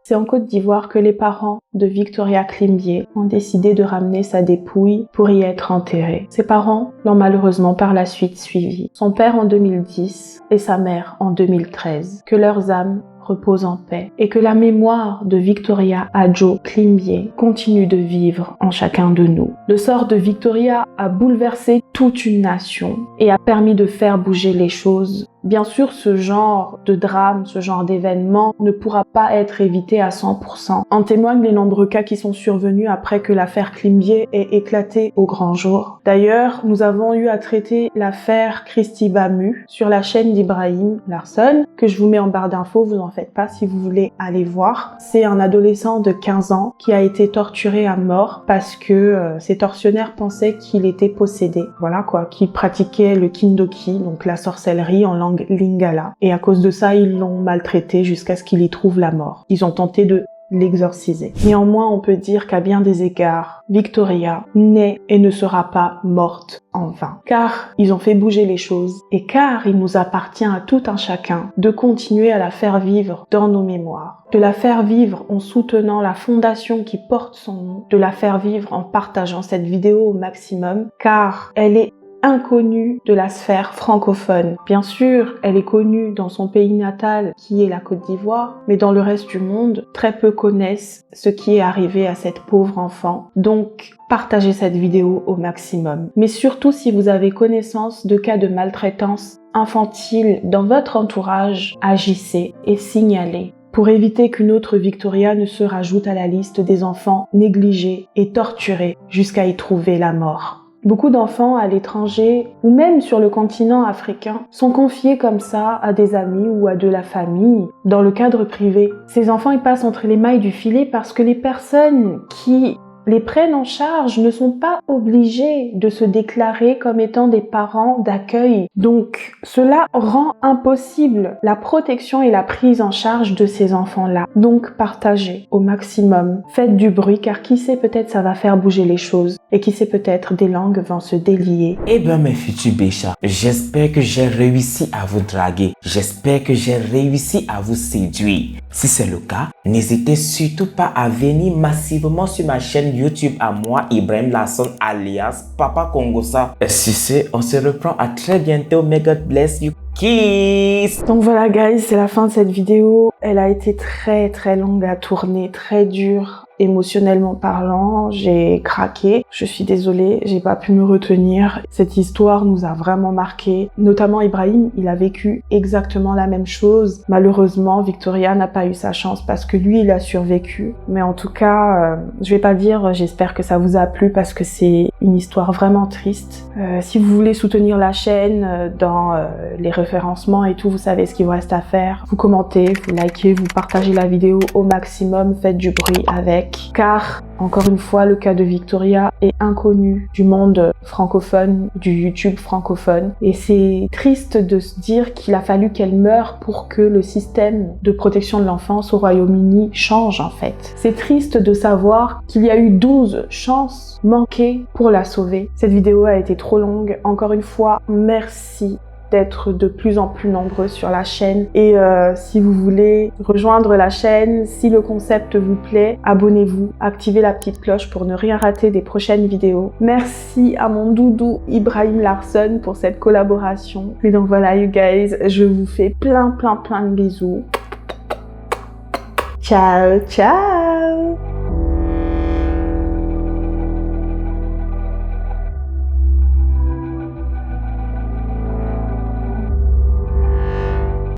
C'est en Côte d'Ivoire que les parents de Victoria Klimbié ont décidé de ramener sa dépouille pour y être enterrée. Ses parents l'ont malheureusement par la suite suivi. Son père en 2010 et sa mère en 2013. Que leurs âmes reposent en paix et que la mémoire de Victoria Adjo Klimbié continue de vivre en chacun de nous. Le sort de Victoria a bouleversé toute une nation et a permis de faire bouger les choses Bien sûr, ce genre de drame, ce genre d'événement ne pourra pas être évité à 100%. En témoignent les nombreux cas qui sont survenus après que l'affaire Climbié ait éclaté au grand jour. D'ailleurs, nous avons eu à traiter l'affaire Christy Bamu sur la chaîne d'Ibrahim Larson, que je vous mets en barre d'infos, vous en faites pas si vous voulez aller voir. C'est un adolescent de 15 ans qui a été torturé à mort parce que ses tortionnaires pensaient qu'il était possédé. Voilà quoi, qu'il pratiquait le kindoki, donc la sorcellerie en langue lingala. Et à cause de ça, ils l'ont maltraité jusqu'à ce qu'il y trouve la mort. Ils ont tenté de l'exorciser. Néanmoins, on peut dire qu'à bien des égards, Victoria n'est et ne sera pas morte en vain. Car ils ont fait bouger les choses et car il nous appartient à tout un chacun de continuer à la faire vivre dans nos mémoires. De la faire vivre en soutenant la fondation qui porte son nom, de la faire vivre en partageant cette vidéo au maximum, car elle est inconnue de la sphère francophone. Bien sûr, elle est connue dans son pays natal qui est la Côte d'Ivoire, mais dans le reste du monde, très peu connaissent ce qui est arrivé à cette pauvre enfant. Donc, partagez cette vidéo au maximum. Mais surtout, si vous avez connaissance de cas de maltraitance infantile dans votre entourage, agissez et signalez pour éviter qu'une autre Victoria ne se rajoute à la liste des enfants négligés et torturés jusqu'à y trouver la mort. Beaucoup d'enfants à l'étranger ou même sur le continent africain sont confiés comme ça à des amis ou à de la famille dans le cadre privé. Ces enfants ils passent entre les mailles du filet parce que les personnes qui les prennent en charge ne sont pas obligés de se déclarer comme étant des parents d'accueil. Donc, cela rend impossible la protection et la prise en charge de ces enfants-là. Donc, partagez au maximum. Faites du bruit car qui sait, peut-être ça va faire bouger les choses. Et qui sait, peut-être des langues vont se délier. Eh bien, mes futurs Béchas, j'espère que j'ai réussi à vous draguer. J'espère que j'ai réussi à vous séduire. Si c'est le cas, n'hésitez surtout pas à venir massivement sur ma chaîne YouTube à moi, Ibrahim Larson, alias Papa Congosa. Et si c'est, on se reprend à très bientôt. May God bless you. Kiss! Donc voilà guys, c'est la fin de cette vidéo. Elle a été très longue à tourner, très dure. Émotionnellement parlant, j'ai craqué. Je suis désolée, j'ai pas pu me retenir. Cette histoire nous a vraiment marqué. Notamment Ibrahim, il a vécu exactement la même chose. Malheureusement, Victoria n'a pas eu sa chance parce que lui, il a survécu. Mais en tout cas, je vais pas dire, j'espère que ça vous a plu parce que c'est une histoire vraiment triste. Si vous voulez soutenir la chaîne dans les référencements et tout, vous savez ce qu'il vous reste à faire. Vous commentez, vous likez, vous partagez la vidéo au maximum, faites du bruit avec. Car, encore une fois, le cas de Victoria est inconnu du monde francophone, du YouTube francophone. Et c'est triste de se dire qu'il a fallu qu'elle meure pour que le système de protection de l'enfance au Royaume-Uni change en fait. C'est triste de savoir qu'il y a eu 12 chances manquées pour la sauver. Cette vidéo a été trop longue. Encore une fois, merci d'être de plus en plus nombreux sur la chaîne et si vous voulez rejoindre la chaîne, si le concept vous plaît, abonnez-vous, activez la petite cloche pour ne rien rater des prochaines vidéos. Merci à mon doudou Ibrahim Larson pour cette collaboration. Et donc voilà you guys, je vous fais plein de bisous. Ciao ciao.